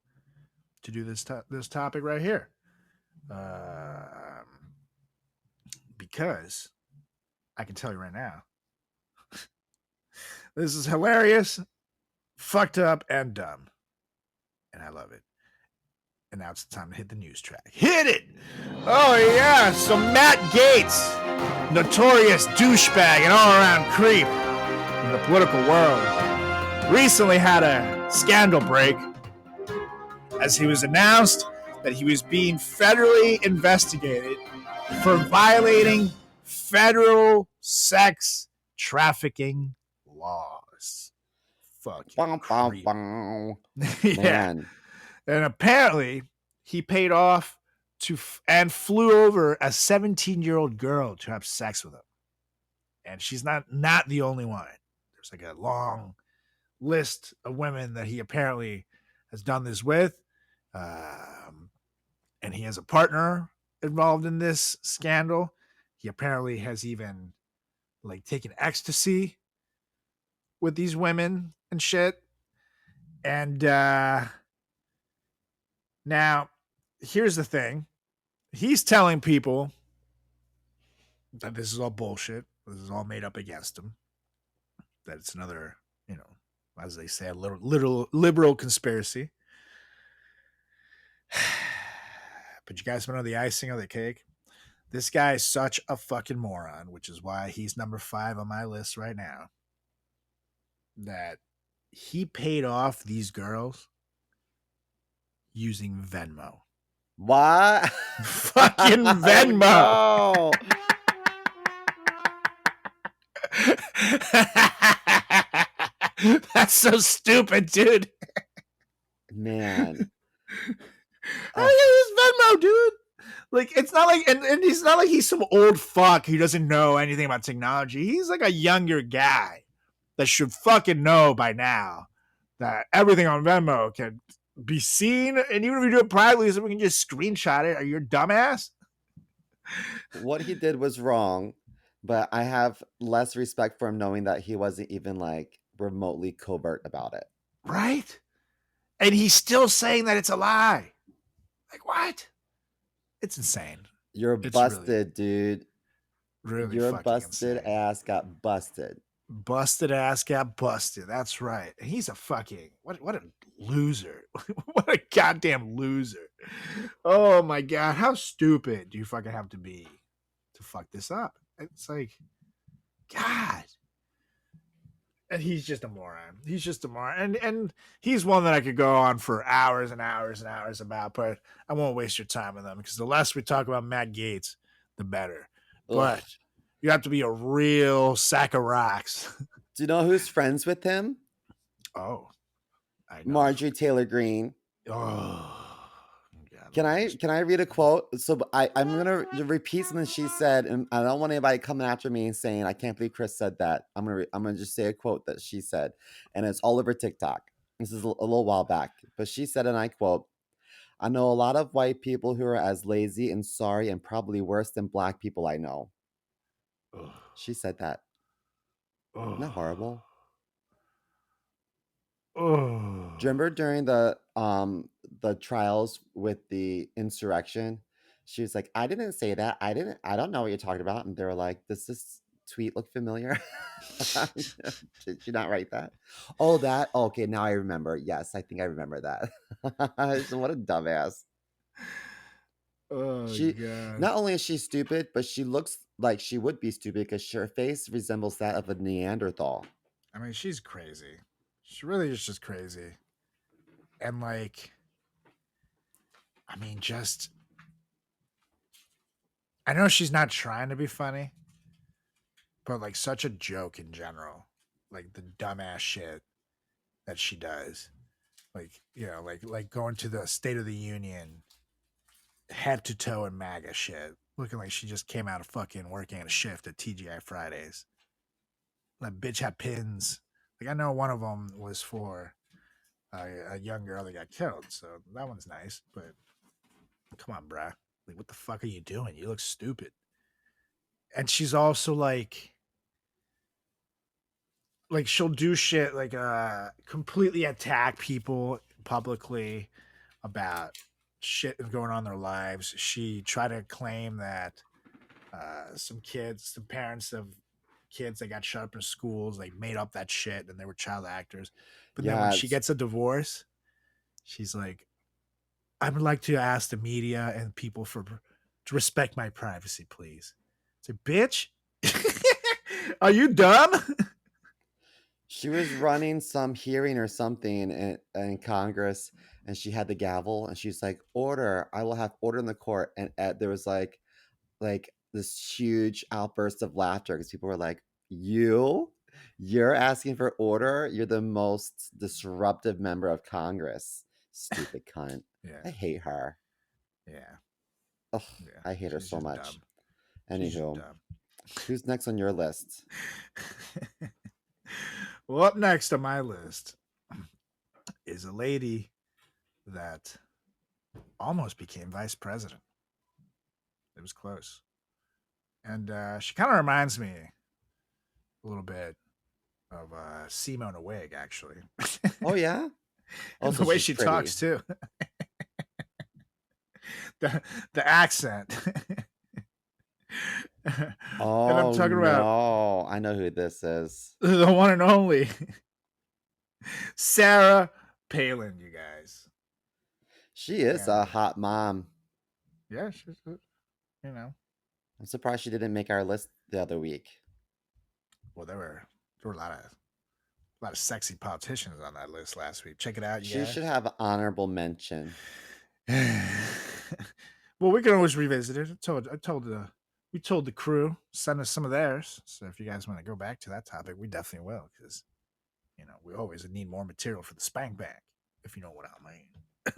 to do this topic right here. Because I can tell you right now, this is hilarious, fucked up, and dumb. And I love it. And now it's time to hit the news track. Hit it! Oh, yeah. So Matt Gaetz, notorious douchebag and all-around creep in the political world, recently had a scandal break as he was announced that he was being federally investigated for violating federal sex trafficking laws. Fucking Bow, bow, creep. bow. Yeah. Man, And apparently, he paid off and flew over a 17-year-old girl to have sex with him. And she's not the only one. There's like a long list of women that he apparently has done this with. And he has a partner involved in this scandal. He apparently has even like taken ecstasy with these women and shit. And now, here's the thing. He's telling people that this is all bullshit. This is all made up against him. That it's another, as they say, a little liberal conspiracy. But you guys want to know the icing on the cake? This guy is such a fucking moron, which is why he's number 5 on my list right now. That he paid off these girls using Venmo. what? Fucking Venmo. No. That's so stupid, dude. Man. Oh, yeah, use Venmo, dude. Like, it's not like, and he's not like he's some old fuck who doesn't know anything about technology. He's like a younger guy that should fucking know by now that everything on Venmo can be seen. And even if you do it privately, so we can just screenshot it. Are you a dumbass? What he did was wrong, but I have less respect for him knowing that he wasn't even like remotely covert about it. Right? And he's still saying that it's a lie. Like, what? It's insane. You're It's busted, dude. Really Your fucking busted insane. ass got busted. Busted ass got busted. That's right. And he's a fucking what a loser. What a goddamn loser. Oh my god. How stupid do you fucking have to be to fuck this up? It's like, God. And he's just a moron. He's just a moron. And he's one that I could go on for hours and hours and hours about, but I won't waste your time with him because the less we talk about Matt Gaetz, the better. Ugh. But you have to be a real sack of rocks. Do you know who's friends with him? Oh, I know. Marjorie Taylor Greene. Oh, God, Can I read a quote? So I'm gonna repeat something she said, and I don't want anybody coming after me and saying I can't believe Chris said that. I'm gonna just say a quote that she said, and it's all over TikTok. This is a little while back, but she said, and I quote, "I know a lot of white people who are as lazy and sorry and probably worse than black people I know." Ugh. She said that. Ugh. Isn't that horrible? Oh. Do you remember during the trials with the insurrection? She was like, "I didn't say that. I don't know what you're talking about." And they were like, "Does this tweet look familiar?" Did you not write that? Oh, that. Okay, now I remember. Yes, I think I remember that. What a dumbass. Oh, She God. not only is she stupid, but she looks like she would be stupid because her face resembles that of a Neanderthal. I mean, she's crazy. She really is just crazy. And like, I mean, just, I know she's not trying to be funny, but like such a joke in general. Like the dumbass shit that she does. Like, like going to the State of the Union head to toe in MAGA shit. Looking like she just came out of fucking working at a shift at TGI Fridays. That bitch had pins. Like, I know one of them was for a young girl that got killed, so that one's nice. But come on, bruh. Like, what the fuck are you doing? You look stupid. And she's also like she'll do shit like completely attack people publicly about shit going on in their lives. She tried to claim that some parents of kids that got shut up in schools, like made up that shit and they were child actors. But then when she gets a divorce, she's like, I would like to ask the media and people to respect my privacy, please. It's like, bitch, are you dumb? She was running some hearing or something in Congress, and she had the gavel, and she's like, "Order! I will have order in the court." And there was like this huge outburst of laughter because people were like, You're asking for order? You're the most disruptive member of Congress. Stupid cunt. Yeah. I hate her. Yeah. Ugh, Yeah. I hate her She's so just much. dumb. She's just Anywho, dumb. who's next on your list? Well, up next on my list is a lady that almost became vice president. It was close. And she kind of reminds me a little bit of Simone Wig, actually. Oh, yeah? And Also, the way she's she pretty. talks, too. the accent. Oh, and I'm talking about no. I know who this is. the one and only Sarah Palin, you guys. She is And, a hot mom. yeah, she's, you know. I'm surprised she didn't make our list the other week. Well, there were a lot of sexy politicians on that list last week. Check it out, you She guys. should have an honorable mention. Well, we can always revisit it. We told the crew send us some of theirs. So if you guys want to go back to that topic, we definitely will, because we always need more material for the spank bank, if you know what I mean.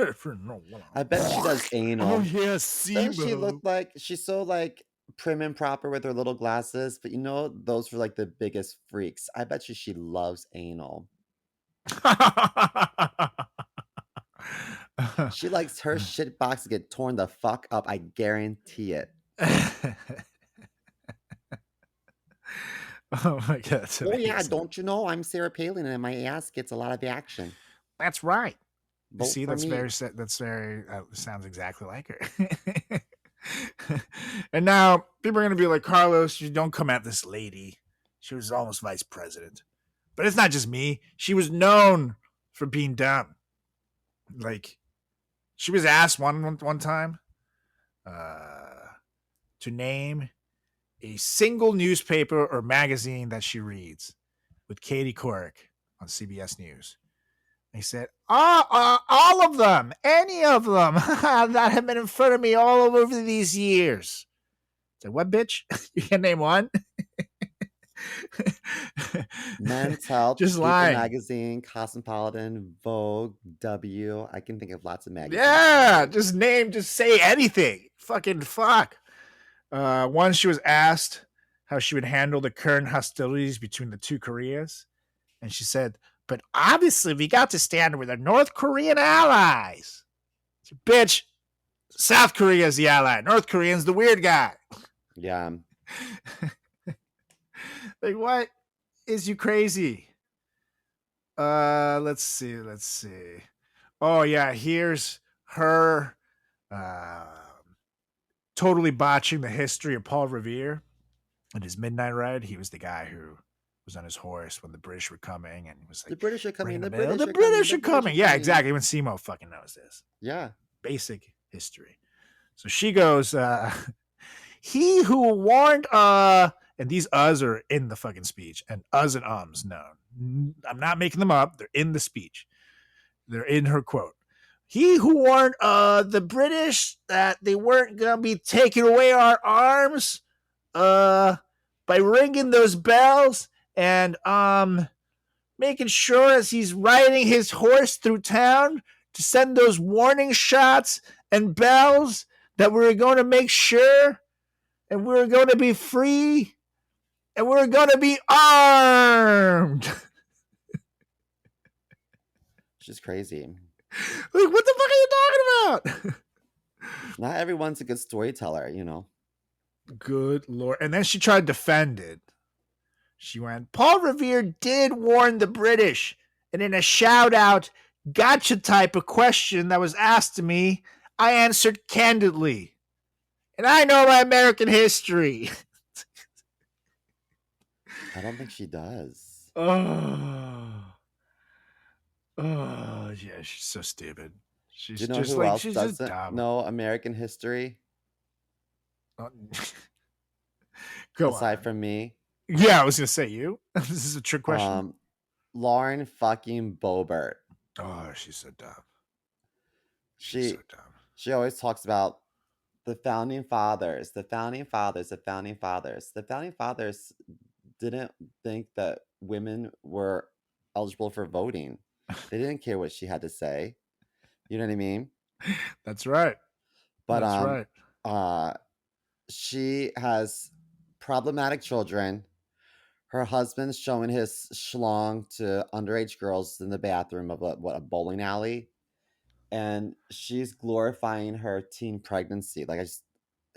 If you know what I I bet she does anal. Oh yeah, Doesn't she Simo. look like she's so like prim and proper with her little glasses? But those were like the biggest freaks. I bet she loves anal. She likes her shit box to get torn the fuck up. I guarantee it. Oh my god! That's Oh yeah, amazing. don't you know I'm Sarah Palin and my ass gets a lot of action. That's right. You Vote see, for that's me. very sounds exactly like her. And now people are going to be like, Carlos, you don't come at this lady. She was almost vice president. But it's not just me. She was known for being dumb. Like, she was asked one time to name a single newspaper or magazine that she reads with Katie Couric on CBS News. He said, all of them, any of them that have been in front of me all over these years. I said, what, bitch? You can name one? Men's Health, Just People lying. Magazine, Cosmopolitan, Vogue, W. I can think of lots of magazines. Yeah, just say anything. Fucking fuck. Once she was asked how she would handle the current hostilities between the two Koreas, and she said, but obviously we got to stand with our North Korean allies. So, bitch, South Korea is the ally. North Korean's the weird guy. Yeah. Like, what is you crazy? Let's see. Oh yeah, here's her totally botching the history of Paul Revere and his midnight ride. He was the guy who was on his horse when the British were coming, and he was like, The British are coming. ringing The bell. British are coming. Yeah, exactly. Even Simo fucking knows this. Yeah. Basic history. So she goes, he who warned and these us are in the fucking speech, and us and ums known. I'm not making them up. They're in the speech. They're in her quote. He who warned the British that they weren't gonna be taking away our arms by ringing those bells and making sure as he's riding his horse through town to send those warning shots and bells that we were going to make sure and we were going to be free and we were going to be armed. She's crazy. Like, what the fuck are you talking about? Not everyone's a good storyteller, Good Lord. And then she tried to defend it. She went, Paul Revere did warn the British. And in a shout out, gotcha type of question that was asked to me, I answered candidly. And I know my American history. I don't think she does. Oh, yeah, she's so stupid. She's Do you know just who like, else she's just doesn't dumb. know American history Go aside on. from me? Yeah, I was gonna say you. This is a trick question. Lauren fucking Boebert. Oh, she's so dumb. She's so She dumb. she always talks about the founding fathers, the founding fathers, the founding fathers. The founding fathers didn't think that women were eligible for voting. They didn't care what she had to say. You know what I mean? That's right. But That's right. uh she has problematic children. Her husband's showing his schlong to underage girls in the bathroom of a bowling alley, and she's glorifying her teen pregnancy.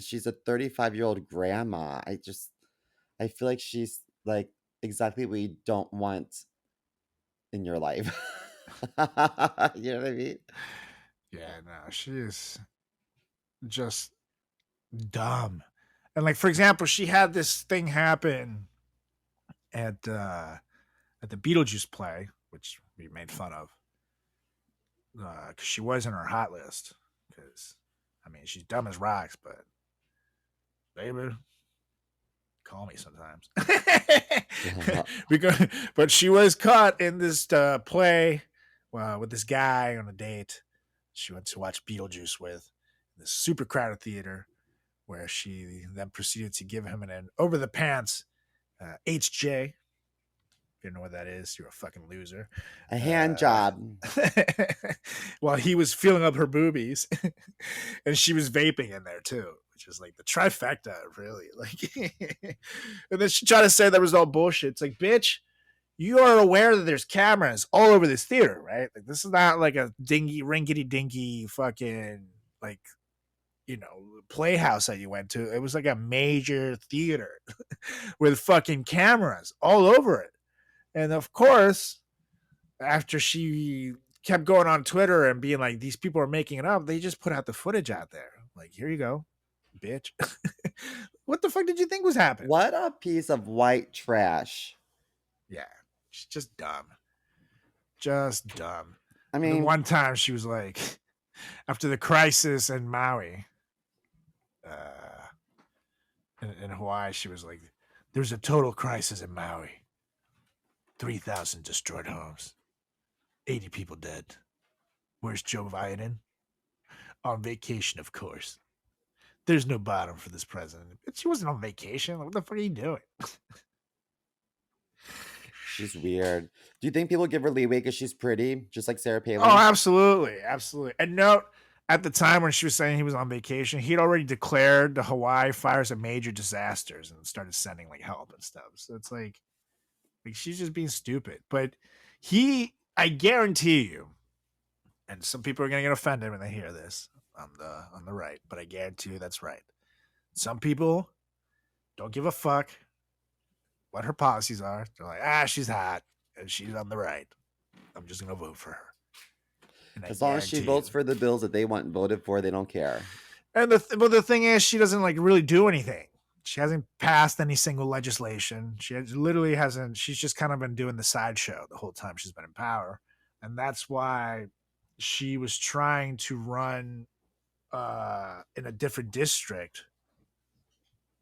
She's a 35-year-old grandma. I feel like she's like exactly what you don't want in your life. You know what I mean? Yeah, no, she is just dumb. And like, for example, she had this thing happen at the Beetlejuice play, which we made fun of, because she was in our hot list. Because I mean, she's dumb as rocks, but baby, call me sometimes. because, but she was caught in this play with this guy on a date. She went to watch Beetlejuice with in this super crowded theater, where she then proceeded to give him an over the pants HJ. If you know what that is, you're a fucking loser. A hand job. While he was feeling up her boobies, and she was vaping in there too, which is like the trifecta, really. Like, and then she tried to say that was all bullshit. It's like, bitch, you are aware that there's cameras all over this theater, right? Like, this is not like a dingy, rinkety dinky fucking like, you know, playhouse that you went to. It was like a major theater with fucking cameras all over it. And of course, after she kept going on Twitter and being like, these people are making it up, they just put out the footage out there. Like, here you go, bitch. What the fuck did you think was happening? What a piece of white trash. Yeah, she's just dumb. Just dumb. I And then mean, one time she was like, after the crisis in Maui, in Hawaii, she was like, there's a total crisis in Maui. 3,000 destroyed homes. 80 people dead. Where's Joe Biden? On vacation, of course. There's no bottom for this president. But she wasn't on vacation. What the fuck are you doing? she's weird. Do you think people give her leeway because she's pretty, just like Sarah Palin? Oh, absolutely. Absolutely. And note, at the time when she was saying he was on vacation, he'd already declared the Hawaii fires a major disasters and started sending like help and stuff. So it's like she's just being stupid. But I guarantee you, and some people are gonna get offended when they hear this on the right, but I guarantee you that's right. Some people don't give a fuck what her policies are. They're like, she's hot and she's on the right. I'm just gonna vote for her. And As long as she votes for the bills that they want voted for, they don't care. And but the thing is, she doesn't like really do anything. She hasn't passed any single legislation. Literally hasn't. She's just kind of been doing the sideshow the whole time she's been in power, and that's why she was trying to run in a different district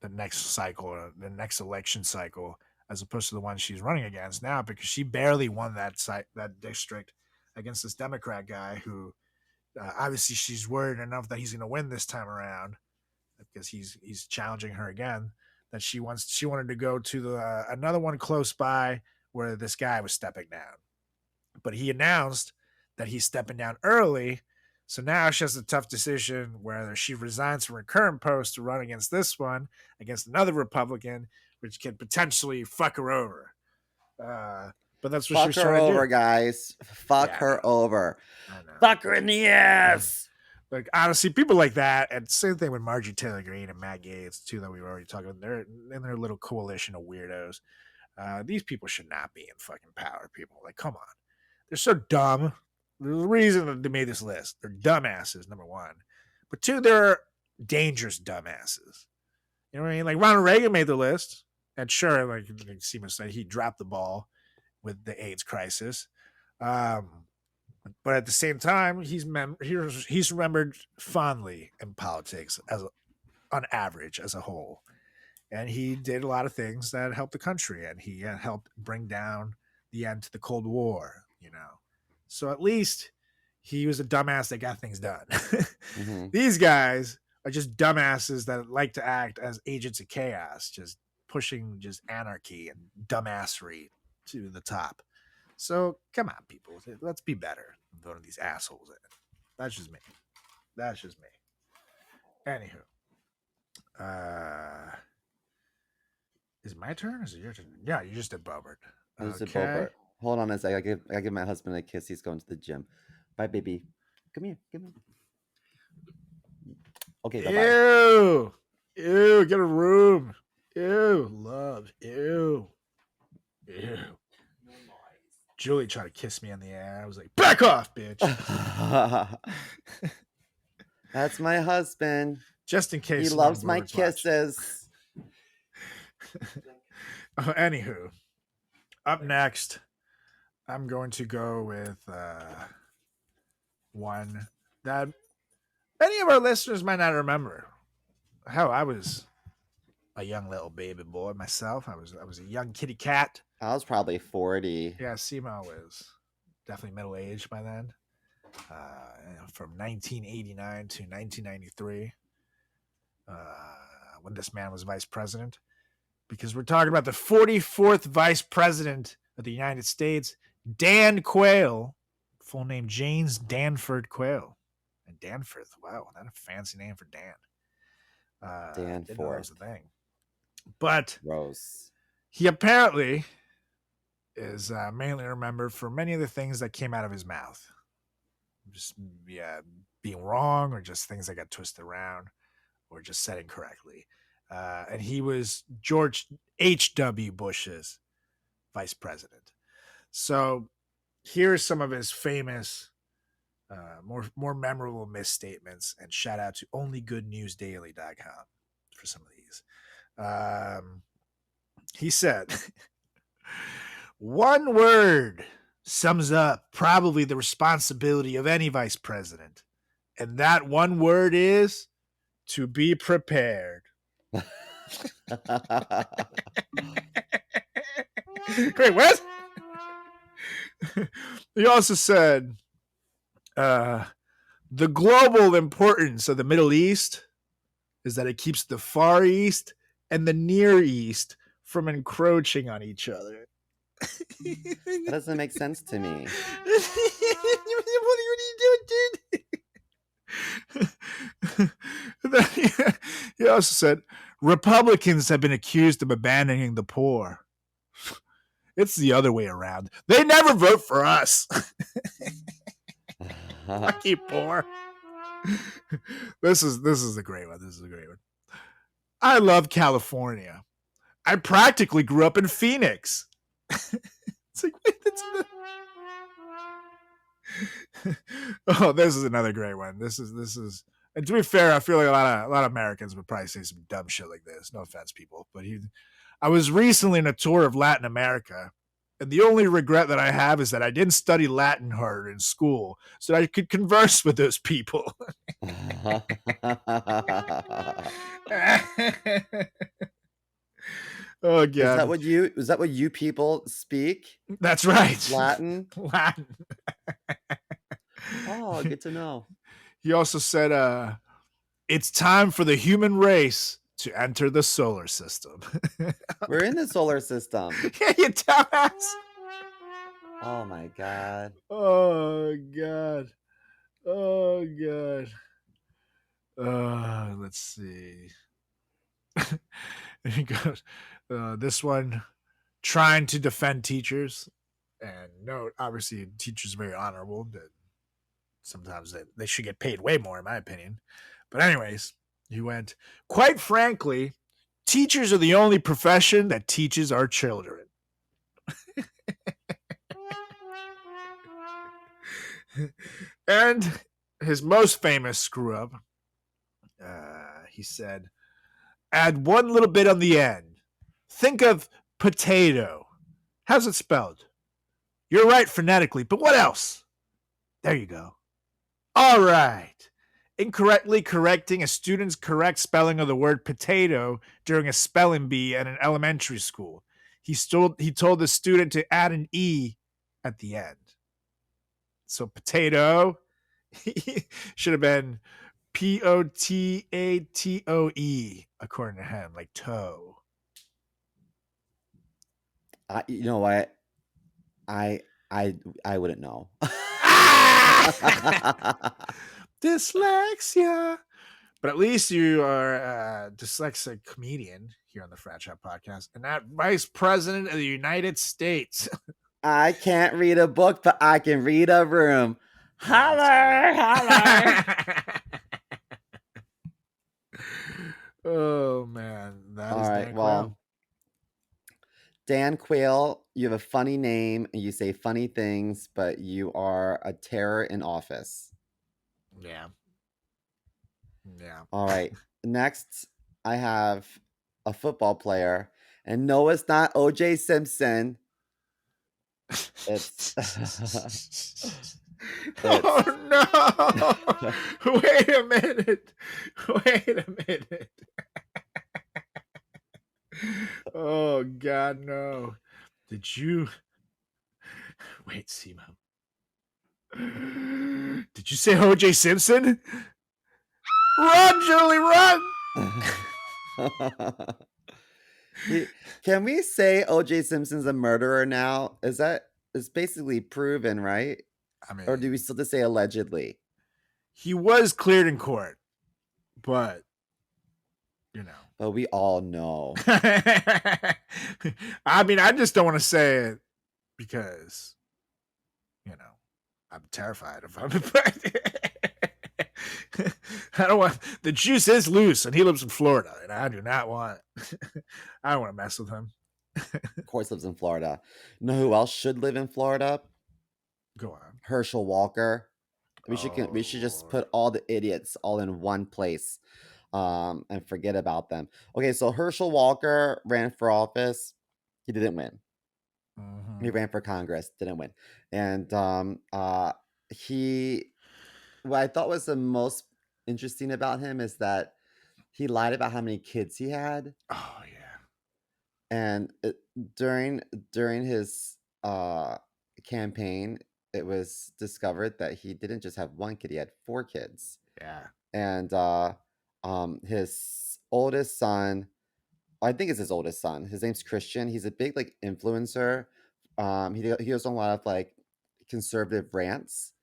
the next election cycle, as opposed to the one she's running against now, because she barely won that district against this Democrat guy who obviously she's worried enough that he's going to win this time around because he's challenging her again. That she wanted to go to the another one close by where this guy was stepping down, but he announced that he's stepping down early. So now she has a tough decision whether she resigns from her current post to run against this one, against another Republican, which can potentially fuck her over. But that's what Fuck she's her trying over, to do. guys. Fuck her over. I know. Fuck her in the ass. Like, honestly, people like that, and same thing with Marjorie Taylor Greene and Matt Gaetz, too, that we were already talking about. They're in their little coalition of weirdos. These people should not be in fucking power, people. Like, come on. They're so dumb. There's a reason that they made this list. They're dumbasses, number one. But two, they're dangerous dumbasses. You know what I mean? Like, Ronald Reagan made the like Seema said, he dropped the ball with the AIDS crisis. But at the same time, he's remembered fondly in politics on average as a whole. And he did a lot of things that helped the country, and he helped bring down the end to the Cold War, you know. So at least he was a dumbass that got things done. Mhm. These guys are just dumbasses that like to act as agents of chaos, just pushing just anarchy and dumbassery to the top. So come on, people, let's be better than voting these assholes in. That's just me. That's just me. Anywho, is it my turn or is it your turn? Yeah, you just did Bobert. Who's the Okay. Bobert? Hold on a sec. I give my husband a kiss. He's going to the gym. Bye, baby. Come here. Come here. Okay, bye bye. Ew. Ew. Get a room. Ew. Love. Ew. Ew. Julie tried to kiss me in the air. I was like, back off, bitch. That's my husband. Just in case. He loves my kisses. Anywho, up next, I'm going to go with one that many of our listeners might not remember. Hell, I was a young little baby boy myself. I was a young kitty cat. I was probably 40. Yeah, Simo was definitely middle aged by then. From 1989 to 1993, when this man was vice president, because we're talking about the 44th vice president of the United States, Dan Quayle, full name James Danford Quayle. And Danforth, wow, that's a fancy name for Dan. Didn't know that was a thing. But Rose. he apparently is mainly remembered for many of the things that came out of his mouth. Just being wrong, or just things that got twisted around, or just said incorrectly. And he was George H.W. Bush's vice president. So here's some of his famous, more memorable misstatements, and shout out to onlygoodnewsdaily.com for some of these. He said, one word sums up probably the responsibility of any vice president. And that one word is to be prepared. Wait, what? He also said, the global importance of the Middle East is that it keeps the Far East and the Near East from encroaching on each other. That doesn't make sense to me. What are you doing, dude? He also said, Republicans have been accused of abandoning the poor. It's the other way around. They never vote for us. Lucky poor. This is a great one. This is a great one. I love California. I practically grew up in Phoenix. It's like, wait, that's oh, this is another great one. This is, and to be fair, I feel like a lot of Americans would probably say some dumb shit like this. No offense, people, but I was recently on a tour of Latin America, and the only regret that I have is that I didn't study Latin harder in school, so I could converse with those people. Oh god! Is that what you people speak? That's right. Latin. Latin. Oh, good to know. He also said, "It's time for the human race to enter the solar system." We're in the solar system. Yeah, you dumbass. Oh my god. Oh god. Oh god. Let's see. He goes, this one, trying to defend teachers, and note, obviously, teachers are very honorable. That sometimes they should get paid way more, in my opinion. But anyways, he went, quite frankly, teachers are the only profession that teaches our children. And his most famous screw up, he said, add one little bit on the end. Think of potato. How's it spelled? You're right phonetically, but what else? There you go. All right. Incorrectly correcting a student's correct spelling of the word potato during a spelling bee at an elementary school. He told the student to add an E at the end. So potato Should have been Potato-E, according to him, like toe. You know what? I wouldn't know. Dyslexia. But at least you are a dyslexic comedian here on the Frat Chat podcast and not Vice President of the United States. I can't read a book, but I can read a room. Holler, holler. Oh, man. That All is right, Dan well, Quayle. Dan Quayle, you have a funny name and you say funny things, but you are a terror in office. Yeah. All right. Next, I have a football player. And no, it's not OJ Simpson. It's Oh no! Wait a minute. Oh God, no! Did you wait, Simo? Did you say OJ Simpson? Run, Julie, run! Can we say OJ Simpson's a murderer now? It's basically proven, right? I mean, Or do we still just say allegedly? he was cleared in court, but you know. But we all know. I mean, I just don't want to say it because, you know, I'm terrified of him. I don't want, the juice is loose and he lives in Florida and I do not want, I don't want to mess with him. Of course, lives in Florida. You know who else should live in Florida? Go on. Herschel Walker. We should just put all the idiots all in one place, and forget about them. Okay, so Herschel Walker ran for office. He didn't win. Mm-hmm. He ran for Congress, didn't win. And what I thought was the most interesting about him is that he lied about how many kids he had. Oh yeah. And during his campaign, it was discovered that he didn't just have one kid; he had 4 kids. Yeah. And his oldest son, I think it's his oldest son. His name's Christian. He's a big like influencer. He goes on a lot of like conservative rants,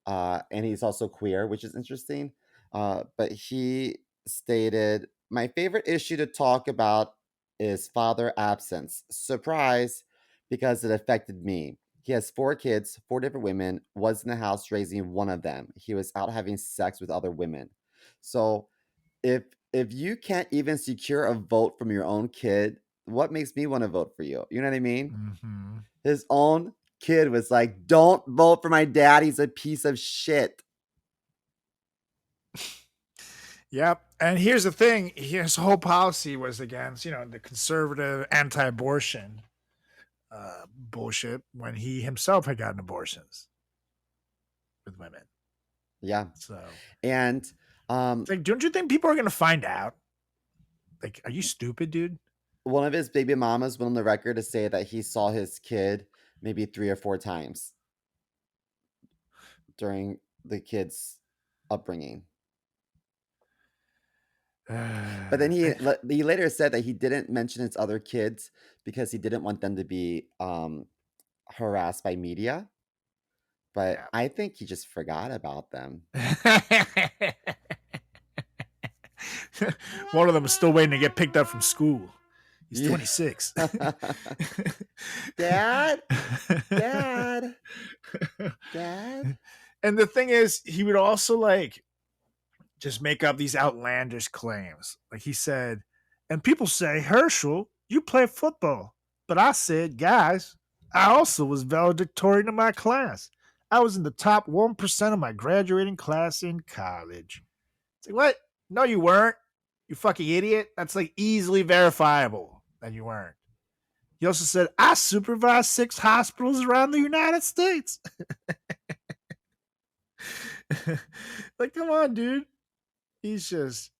and he's also queer, which is interesting. But he stated, "My favorite issue to talk about is father absence. Surprise, because it affected me. He has 4 kids, 4 different women, was in the house raising one of them. He was out having sex with other women." So if you can't even secure a vote from your own kid, what makes me want to vote for you? You know what I mean? Mm-hmm. His own kid was like, "Don't vote for my dad. He's a piece of shit." Yep. And here's the thing: his whole policy was against, the conservative anti-abortion bullshit when he himself had gotten abortions with women. Yeah. So, and it's like, don't you think people are going to find out? Like, are you stupid, dude? One of his baby mamas went on the record to say that he saw his kid maybe 3 or 4 times during the kid's upbringing. But then he later said that he didn't mention his other kids because he didn't want them to be harassed by media. But yeah. I think he just forgot about them. One of them is still waiting to get picked up from school. He's 26. Dad. And the thing is, he would also just make up these outlandish claims. Like he said, and people say, "Herschel, you play football." But I said, "Guys, I also was valedictorian in my class. I was in the top 1% of my graduating class in college." It's like, what? No, you weren't. You fucking idiot. That's like easily verifiable that you weren't. He also said, "I supervised 6 hospitals around the United States." Like, come on, dude. He's just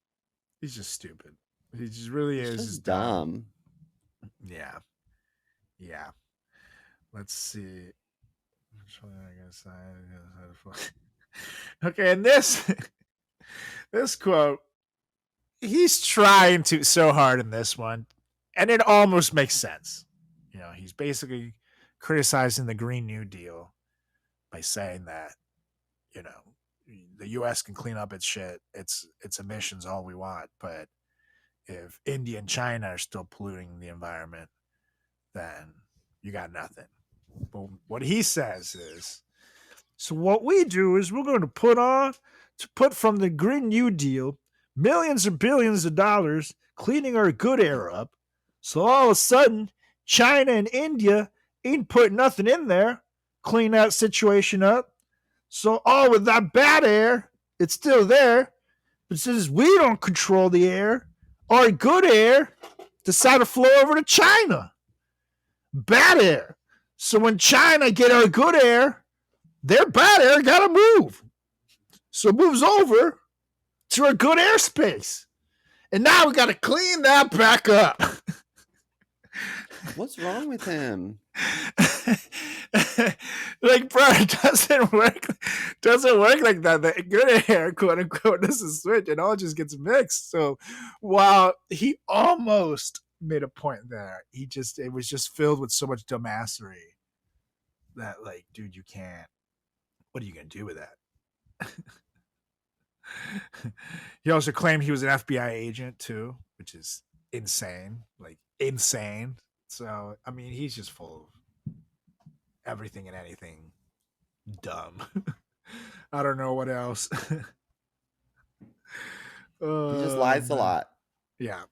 stupid. He just really is just dumb. Yeah. Let's see. Okay, and this this quote, he's trying to so hard in this one, and it almost makes sense. He's basically criticizing the Green New Deal by saying that, you know, the US can clean up its shit, its emissions all we want, but if India and China are still polluting the environment, then you got nothing. But what he says is, so what we do is we're going to put from the Green New Deal millions or billions of dollars cleaning our good air up. So all of a sudden, China and India ain't putting nothing in there, clean that situation up. So all with that bad air, it's still there. But since we don't control the air, our good air decide to flow over to China. Bad air. So when China get our good air, their bad air gotta move. So it moves over to our good airspace. And now we gotta clean that back up. What's wrong with him? Like, bro, it doesn't work like that. The good air, quote unquote, doesn't switch. It all just gets mixed. So while he almost made a point there, it was just filled with so much dumbassery that, like, dude, you can't. What are you gonna do with that? He also claimed he was an FBI agent too, which is insane. Like, insane. So, I mean, he's just full of everything and anything dumb. I don't know what else. He just lies a lot. Yeah.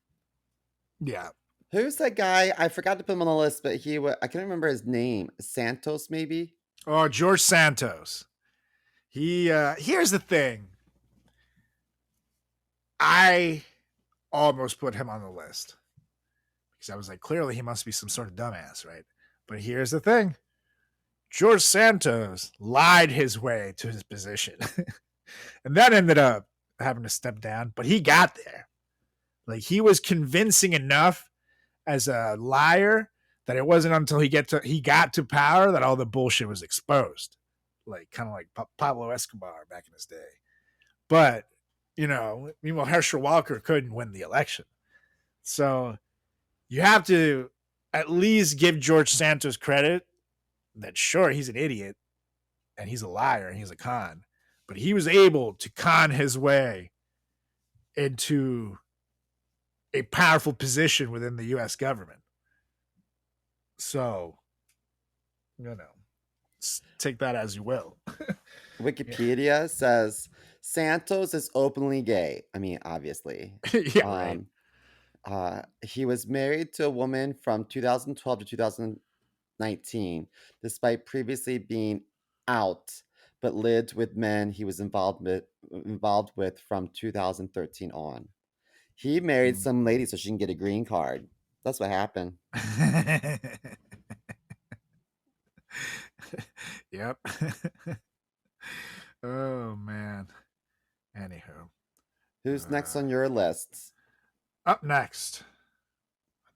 Yeah. Who's that guy? I forgot to put him on the list, but I can't remember his name. Santos, maybe? Oh, George Santos. Here's the thing. I almost put him on the list because I was like, clearly he must be some sort of dumbass, right? But here's the thing. George Santos lied his way to his position. And that ended up having to step down, but he got there. Like, he was convincing enough as a liar that it wasn't until he got to power that all the bullshit was exposed. Like, kind of like Pablo Escobar back in his day. But, meanwhile, Herschel Walker couldn't win the election. So you have to at least give George Santos credit that, sure, he's an idiot and he's a liar and he's a con, but he was able to con his way into a powerful position within the U.S. government. So, take that as you will. Wikipedia says Santos is openly gay. I mean, obviously. Yeah, right. He was married to a woman from 2012 to 2019, despite previously being out, but lived with men he was involved with from 2013 on. He married some lady so she can get a green card. That's what happened. Yep. Oh, man. Anywho. Who's next on your list? Up next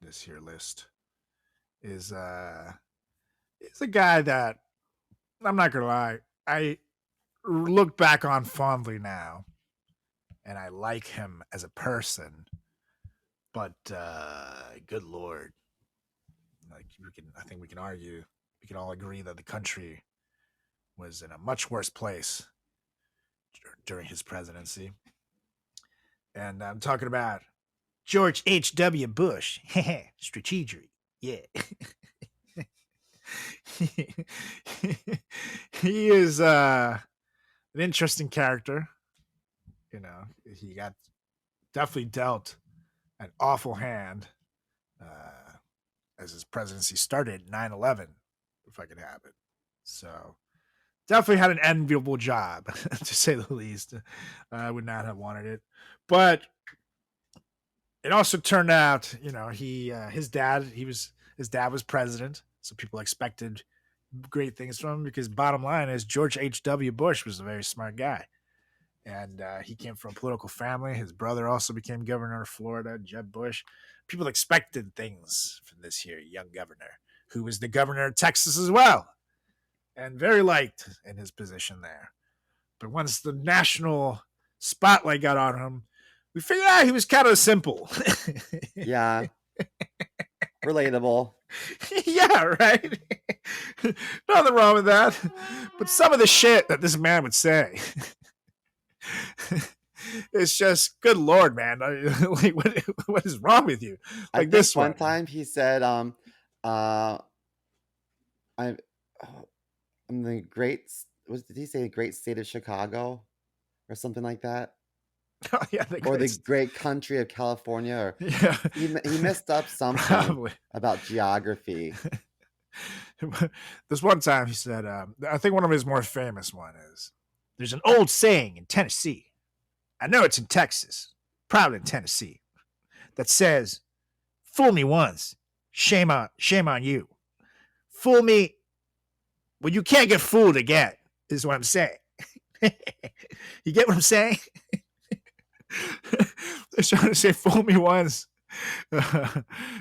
on this here list is a guy that, I'm not gonna lie, I look back on fondly now, and I like him as a person, but good lord, like, I think we can argue, we can all agree that the country was in a much worse place during his presidency. And I'm talking about George H.W. Bush. Strategic. Yeah. He is an interesting character. He got definitely dealt an awful hand as his presidency started 9/11, if I could have it. So definitely had an enviable job, to say the least. I would not have wanted it. But it also turned out, his dad was president, so people expected great things from him, because bottom line is George H.W. Bush was a very smart guy. And he came from a political family. His brother also became governor of Florida, Jeb Bush. People expected things from this here young governor, who was the governor of Texas as well, and very liked in his position there. But once the national spotlight got on him, we figured out he was kind of simple. Yeah. Relatable. Yeah, right. Nothing wrong with that. But some of the shit that this man would say, it's just, good Lord, man. Like, what is wrong with you? I Like think this one one. time he said, I'm I'm the great, what did he say? The great state of Chicago or something like that? Oh, yeah, Or the great country of California, or yeah, he messed up something probably. about geography. This one time he said, I think one of his more famous one is, there's an old saying in Tennessee. I know it's in Texas, probably in Tennessee, that says, fool me once, shame on you. Fool me, well, you can't get fooled again, is what I'm saying. You get what I'm saying? They're trying to say, fool me once,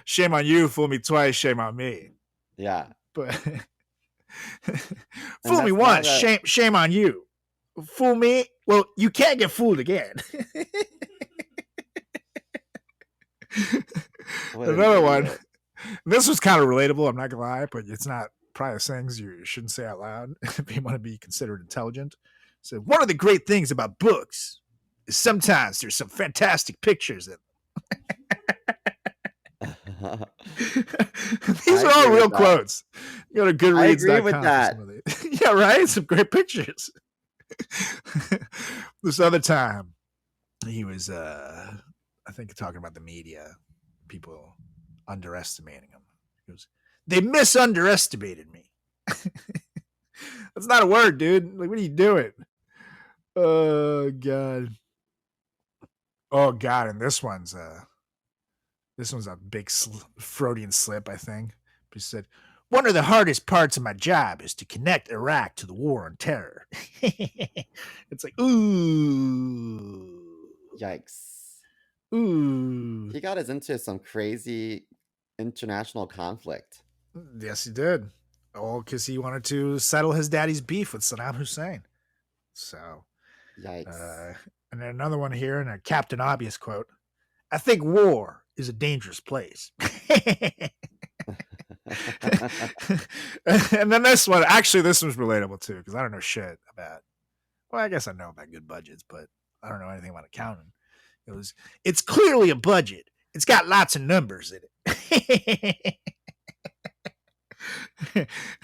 shame on you. Fool me twice, shame on me. Yeah. But fool that's me not once, a- shame on you. Fool me, well, you can't get fooled again. What an Another one. idiot. This was kind of relatable, I'm not gonna lie, but it's not probably things you shouldn't say out loud if you want to be considered intelligent. So one of the great things about books is sometimes there's some fantastic pictures in them. These I are all agree real with that. quotes. You go to Goodreads.com. I agree with for that. some of these. Yeah, right? Some great pictures. This other time, he was, I think, talking about the media, people underestimating him. He goes, they misunderestimated me. That's not a word, dude. Like, what are you doing? Oh, God. Oh, God. And this one's a big Freudian slip, I think. He said, one of the hardest parts of my job is to connect Iraq to the war on terror. It's like, ooh. Yikes. Ooh. He got us into some crazy international conflict. Yes, he did. Oh, because he wanted to settle his daddy's beef with Saddam Hussein. So, Yikes. and then another one here in a Captain Obvious quote. I think war is a dangerous place. And then this one, actually, this one's relatable too, because I don't know shit about, well, I guess I know about good budgets, but I don't know anything about accounting. It's clearly a budget. It's got lots of numbers in it.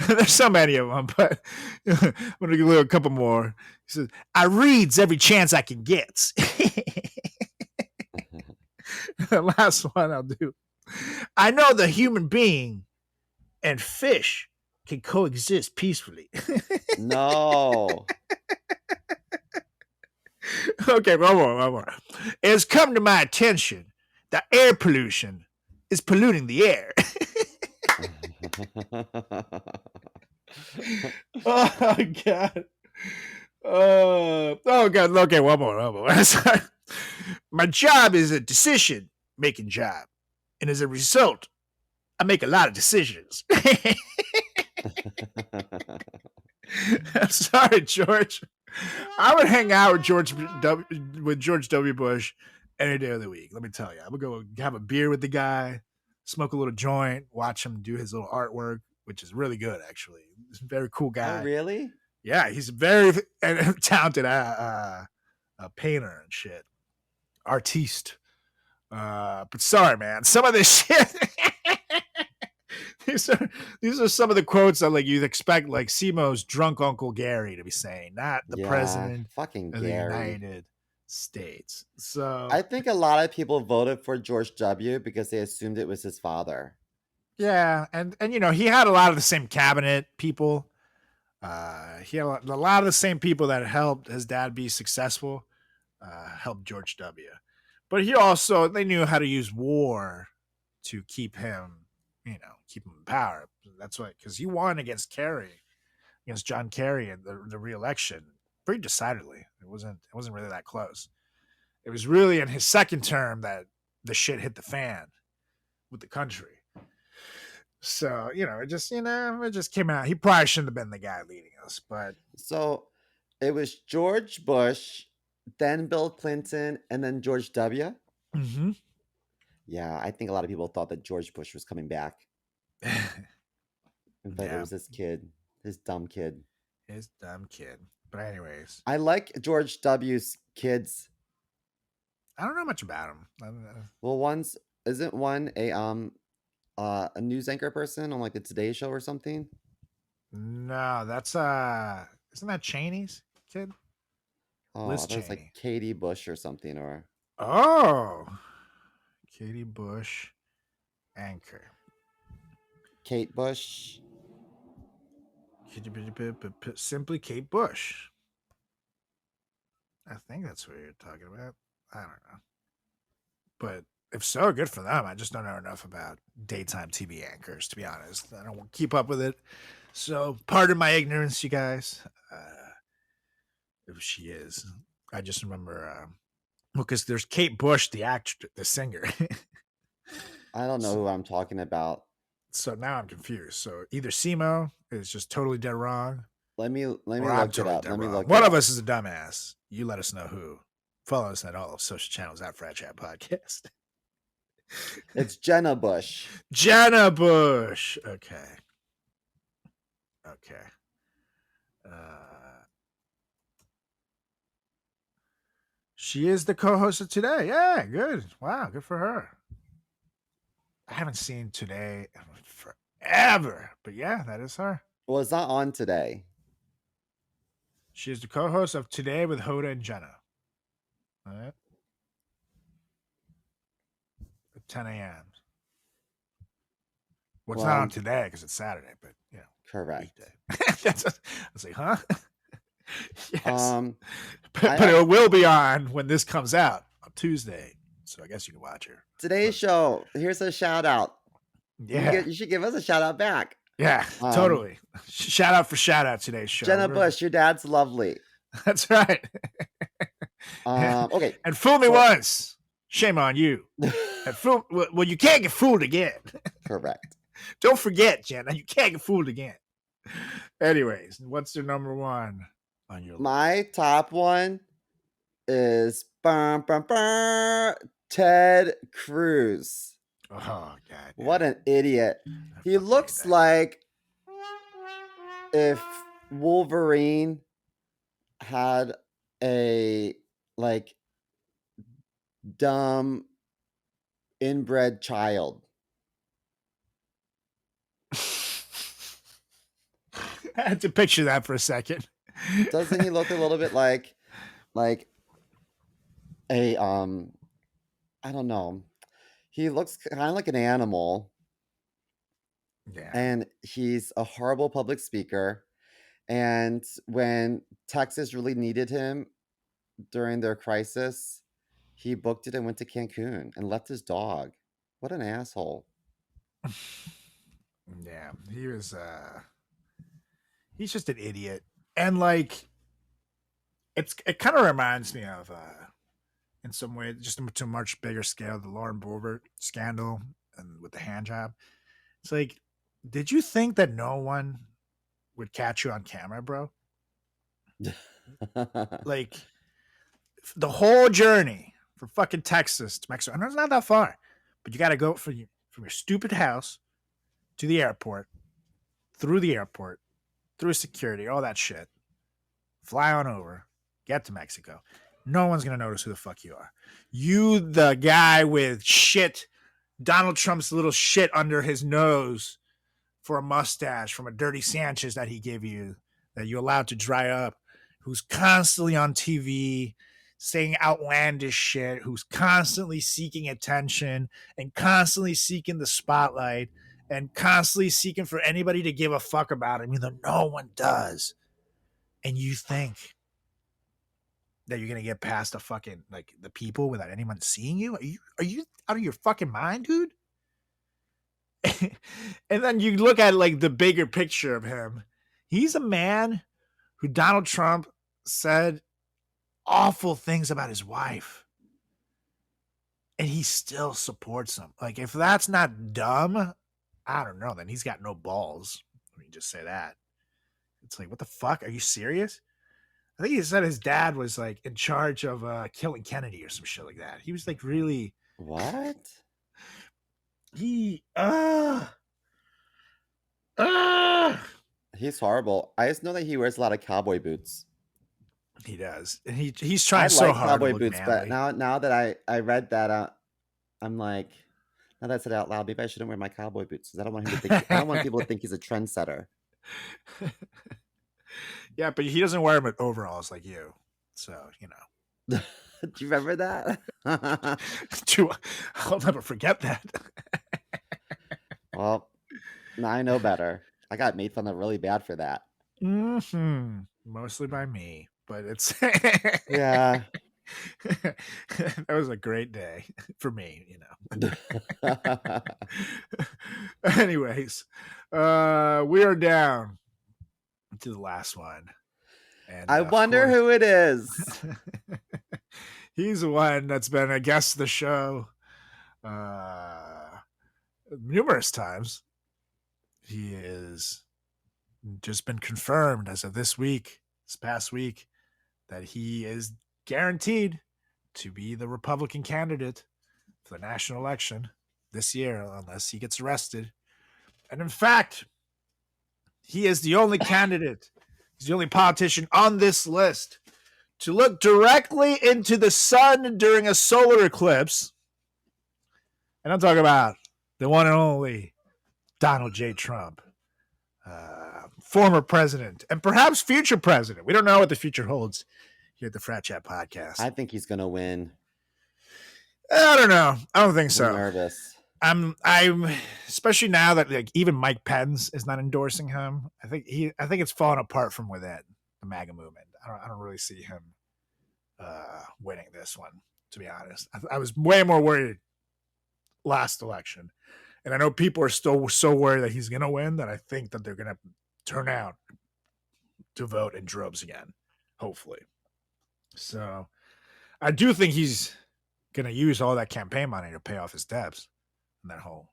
There's so many of them, but I'm going to give a couple more. He says, I reads every chance I can get. The last one I'll do. I know the human being and fish can coexist peacefully. No. Okay, one more. It has come to my attention that air pollution is polluting the air. Oh, God. Oh, God. Okay, one more. Sorry. My job is a decision-making job. And as a result, I make a lot of decisions. I'm sorry, George. I would hang out with George W. Bush any day of the week. Let me tell you, I would go have a beer with the guy, smoke a little joint, watch him do his little artwork, which is really good, actually. He's a very cool guy. Oh, really? Yeah, he's a very talented painter and shit, artiste. But sorry, man, some of this shit. These are some of the quotes that like you'd expect like Simo's drunk Uncle Gary to be saying, not the president fucking of Gary. the United States. So I think a lot of people voted for George W. because they assumed it was his father. yeah, and you know he had a lot of the same cabinet people. He had a lot of the same people that helped his dad be successful. Helped George W. But he also they knew how to use war to keep him in power. That's why, because he won against John Kerry in the re-election pretty decidedly. It wasn't really that close. It was really in his second term that the shit hit the fan with the country. So, it just came out. He probably shouldn't have been the guy leading us, but So It was George Bush, then Bill Clinton, and then George W. Mm-hmm. Yeah, I think a lot of people thought that George Bush was coming back, but it Yeah, was this kid, this dumb kid. his dumb kid. But anyways, I like George W.'s kids. I don't know much about him. I don't know. Well, isn't one a news anchor person on like the Today Show or something? No, that's isn't that Cheney's kid? Oh, Liz that was like Cheney. Katie Bush or something, or Oh, Katie Bush, anchor. Kate Bush. Simply Kate Bush. I think that's what you're talking about. I don't know. But if so, good for them. I just don't know enough about daytime TV anchors, to be honest. I don't keep up with it. So pardon my ignorance, you guys. If she is. I just remember, well, because there's Kate Bush, the actor, the singer. I don't know who I'm talking about. So now I'm confused. So either Simo is just totally dead wrong, Let me or I'm look it totally up. dead Let me wrong. look One it of up. us is a dumbass. You let us know who. Follow us at all social channels at Frat Chat Podcast. It's Jenna Bush. Jenna Bush. Okay. Okay. She is the co-host of Today. Yeah, good. Wow, good for her. I haven't seen Today in forever, but yeah, that is her. Well, it's not on today. She is the co-host of Today with Hoda and Jenna. All right. At 10 a.m. Well, it's not on today because it's Saturday, but you know, Correct. weekday. I was like, huh? Yes. But I- it will be on when this comes out on Tuesday. So I guess you can watch her. Today's show. Here's a shout out. Yeah. You should give us a shout out back. Yeah, totally. Shout out for shout out today's show. Jenna Bush, your dad's lovely. That's right. Okay. And fool me once. Shame on you. And well, you can't get fooled again. Correct. Don't forget, Jenna, you can't get fooled again. Anyways, what's your number one on your list? My top one is Ted Cruz. Oh, God. Yeah. What an idiot. He looks like if Wolverine had a like dumb inbred child. I had to picture that for a second. Doesn't he look a little bit like a I don't know. He looks kind of like an animal. Yeah. And he's a horrible public speaker. And when Texas really needed him during their crisis, he booked it and went to Cancun and left his dog. What an asshole. Yeah, he was he's just an idiot. And like it kind of reminds me of in some way, just to a much bigger scale, the Lauren Boebert scandal and with the hand job. It's like, did you think that no one would catch you on camera, bro? Like the whole journey from fucking Texas to Mexico, and it's not that far, but you got to go from your stupid house to the airport, through security, all that shit. Fly on over, get to Mexico. No one's going to notice who the fuck you are. You, the guy with shit, Donald Trump's little shit under his nose for a mustache from a dirty Sanchez that he gave you, that you allowed to dry up, who's constantly on TV saying outlandish shit, who's constantly seeking attention and constantly seeking the spotlight and constantly seeking for anybody to give a fuck about him, even though no one does. And you think that you're gonna get past the fucking like the people without anyone seeing you? Are you out of your fucking mind, dude? And then you look at like the bigger picture of him. He's a man who Donald Trump said awful things about his wife. And he still supports him. Like, if that's not dumb, I don't know. Then he's got no balls. Let me just say that. It's like, what the fuck? Are you serious? I think he said his dad was like in charge of killing Kennedy or some shit like that. He was like really What? he He's horrible. I just know that he wears a lot of cowboy boots. he does, and he's I trying so like hard to cowboy look boots, but manly. now that I read that, I'm like, now that I said it out loud, maybe I shouldn't wear my cowboy boots because I don't want him to think. I don't want people to think he's a trendsetter. Yeah, but he doesn't wear them with overalls like you, so you know. Do you remember that? I'll never forget that. Well, now I know better. I got made fun of really bad for that. Mostly by me, but it's Yeah. that was a great day for me, you know. Anyways, we are down to the last one. And I wonder who it is. He's the one that's been a guest of the show numerous times. He has just been confirmed as of this past week, that he is guaranteed to be the Republican candidate for the national election this year, unless he gets arrested. And in fact, he is the only candidate, he's the only politician on this list to look directly into the sun during a solar eclipse. And I'm talking about the one and only Donald J. Trump, former president and perhaps future president. We don't know what the future holds here at the Frat Chat Podcast. I think he's gonna win. I don't know. I don't think so. I'm nervous. I'm especially now that like even Mike Pence is not endorsing him. I think it's fallen apart from within the MAGA movement. I don't really see him winning this one, to be honest. I was way more worried last election. And I know people are still so worried that he's going to win that I think that they're going to turn out to vote in droves again, hopefully. So I do think he's going to use all that campaign money to pay off his debts and that whole,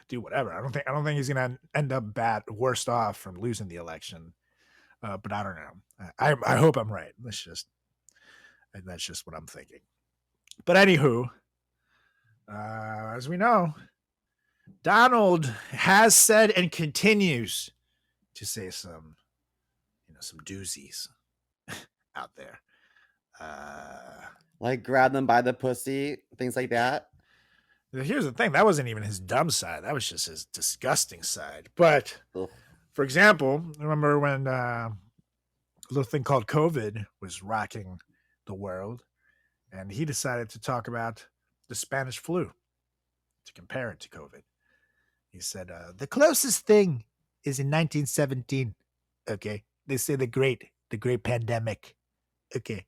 do whatever. I don't think he's going to end up worst off from losing the election. But I don't know. I hope I'm right. That's just what I'm thinking. But anywho, as we know, Donald has said and continues to say some doozies out there. Like grab them by the pussy, things like that. Here's the thing. That wasn't even his dumb side. That was just his disgusting side. But Ugh. for example, remember when a little thing called COVID was rocking the world, and he decided to talk about the Spanish flu to compare it to COVID. He said, the closest thing is in 1917. Okay. They say the great pandemic. Okay.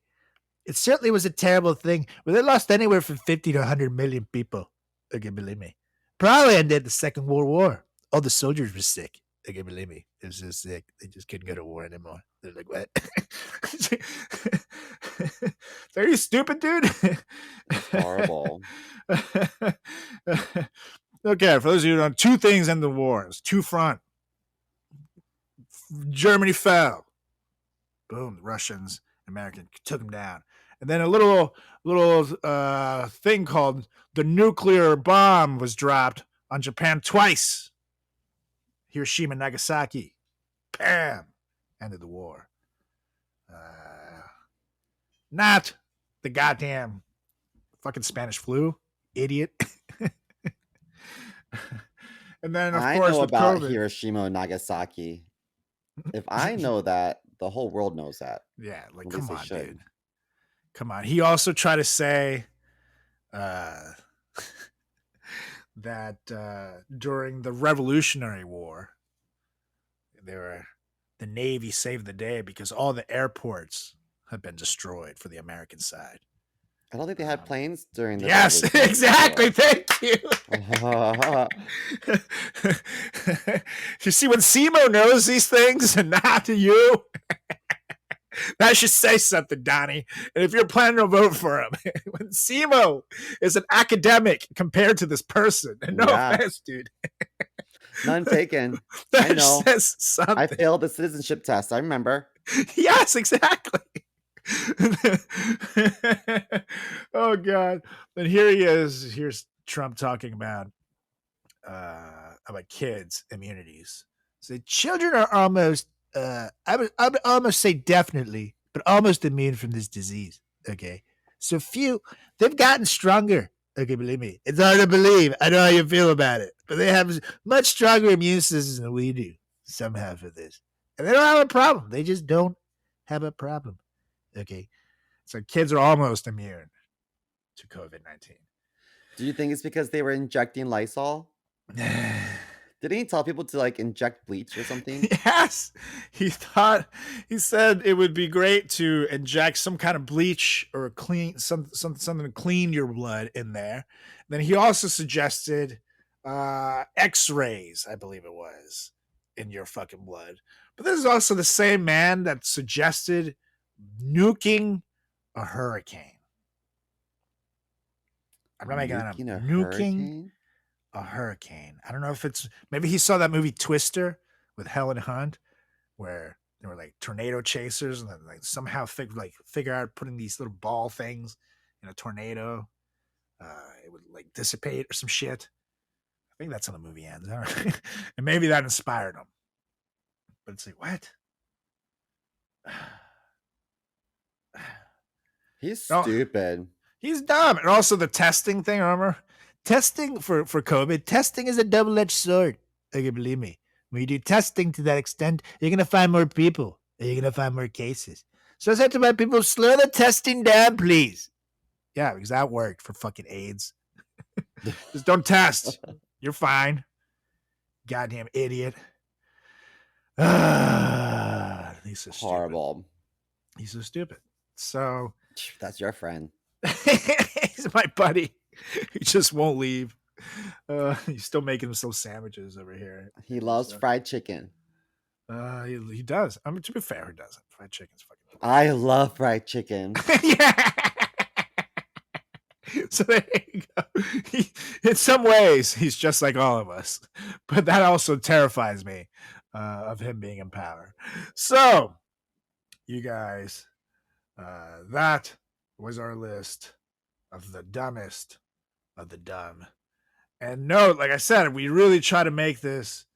It certainly was a terrible thing, but they lost anywhere from 50 to 100 million people. Okay, believe me. Probably ended the Second World War. All the soldiers were sick. Okay, believe me. They were so sick. They just couldn't go to war anymore. They're like, what? Are you stupid, dude? Horrible. Okay, for those of you who don't know, two things in the wars, two front. Germany fell. Boom, the Russians, Americans took them down. And then a little thing called the nuclear bomb was dropped on Japan twice. Hiroshima, Nagasaki. Bam! Ended the war. Not the goddamn fucking Spanish flu, idiot. And then, of I course, know with about COVID, Hiroshima and Nagasaki. If I know that, the whole world knows that. yeah, like, At come least they on, should. dude. Come on. He also tried to say that during the Revolutionary War, the Navy saved the day because all the airports had been destroyed for the American side. I don't think they had planes during the Yes, Revolutionary exactly. War. Thank you. You see, when Simo knows these things and not you, that should say something, Donnie. And if you're planning to vote for him, when Simo is an academic compared to this person, and no Yeah. offense, dude, None taken. that I know. says something. I failed the citizenship test. I remember. Yes, exactly. Oh God. And here he is. Here's Trump talking about kids' immunities. So children are almost I would almost say definitely, but almost immune from this disease. Okay. So few they've gotten stronger. Okay, believe me. It's hard to believe. I know how you feel about it. But they have much stronger immune systems than we do, somehow, for this. And they don't have a problem. They just don't have a problem. Okay. So kids are almost immune to COVID-19. Do you think it's because they were injecting Lysol? Didn't he tell people to like inject bleach or something? Yes, he said it would be great to inject some kind of bleach or something to clean your blood in there. Then he also suggested X-rays, I believe it was, in your fucking blood. But this is also the same man that suggested nuking a hurricane. I'm not making that up. Nuking a hurricane. I don't know if it's maybe he saw that movie Twister with Helen Hunt, where there were like tornado chasers, and then like somehow figure out putting these little ball things in a tornado, it would like dissipate or some shit. I think that's how the movie ends. And maybe that inspired him. But it's like, what? He's stupid. He's dumb. And also the testing thing, remember? Testing for COVID, testing is a double-edged sword. Okay, believe me. When you do testing to that extent, you're going to find more people. And you're going to find more cases. So I said to my people, slow the testing down, please. Yeah, because that worked for fucking AIDS. Just don't test. You're fine. Goddamn idiot. He's so horrible. Stupid. He's so stupid. So that's your friend. He's my buddy. He just won't leave. He's still making himself sandwiches over here. He loves fried chicken. He does. I mean, to be fair, he doesn't. Fried chicken's fucking. I love fried chicken. Yeah. So there you go. In some ways, he's just like all of us, but that also terrifies me of him being in power. So, you guys, that was our list of the dumbest of the dumb. And note, like I said, we really try to make this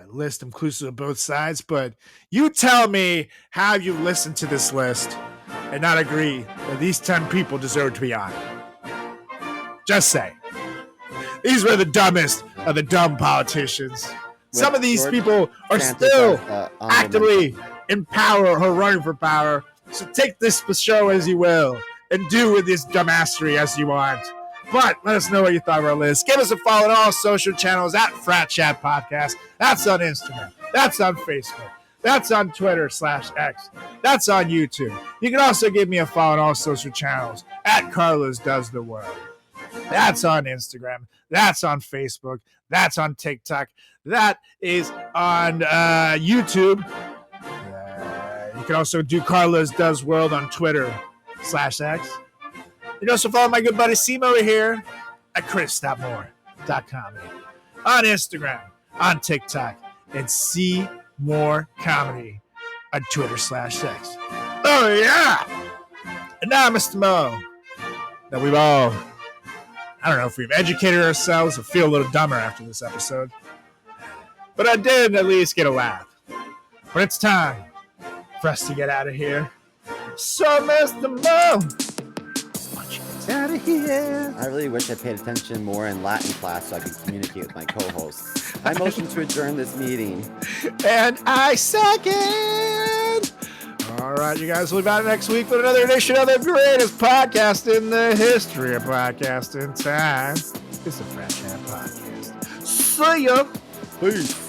list inclusive of both sides, but you tell me how you listened to this list and not agree that these 10 people deserve to be on it. Just say. These were the dumbest of the dumb politicians. Some of these people are still actively in power or running for power. So take this show as you will and do with this dumbassery as you want. But let us know what you thought of our list. Give us a follow on all social channels at Frat Chat Podcast. That's on Instagram. That's on Facebook. That's on Twitter/X. That's on YouTube. You can also give me a follow on all social channels at Carlos Does the World. That's on Instagram. That's on Facebook. That's on TikTok. That is on YouTube. You can also do Carlos Does World on Twitter/X. You can also follow my good buddy Seam over here at chris.moore.com on Instagram, on TikTok, and see more comedy on Twitter/X. Oh, yeah. And now, Mr. Mo, that we've all, I don't know if we've educated ourselves or feel a little dumber after this episode, but I did at least get a laugh. But it's time for us to get out of here. So, Mr. Mo, why don't you get out of here? I really wish I paid attention more in Latin class so I could communicate with my co-hosts. I motion to adjourn this meeting. And I second. All right, you guys will be back next week with another edition of the greatest podcast in the history of podcasting time. It's the Frat Chat Podcast. See ya. Peace.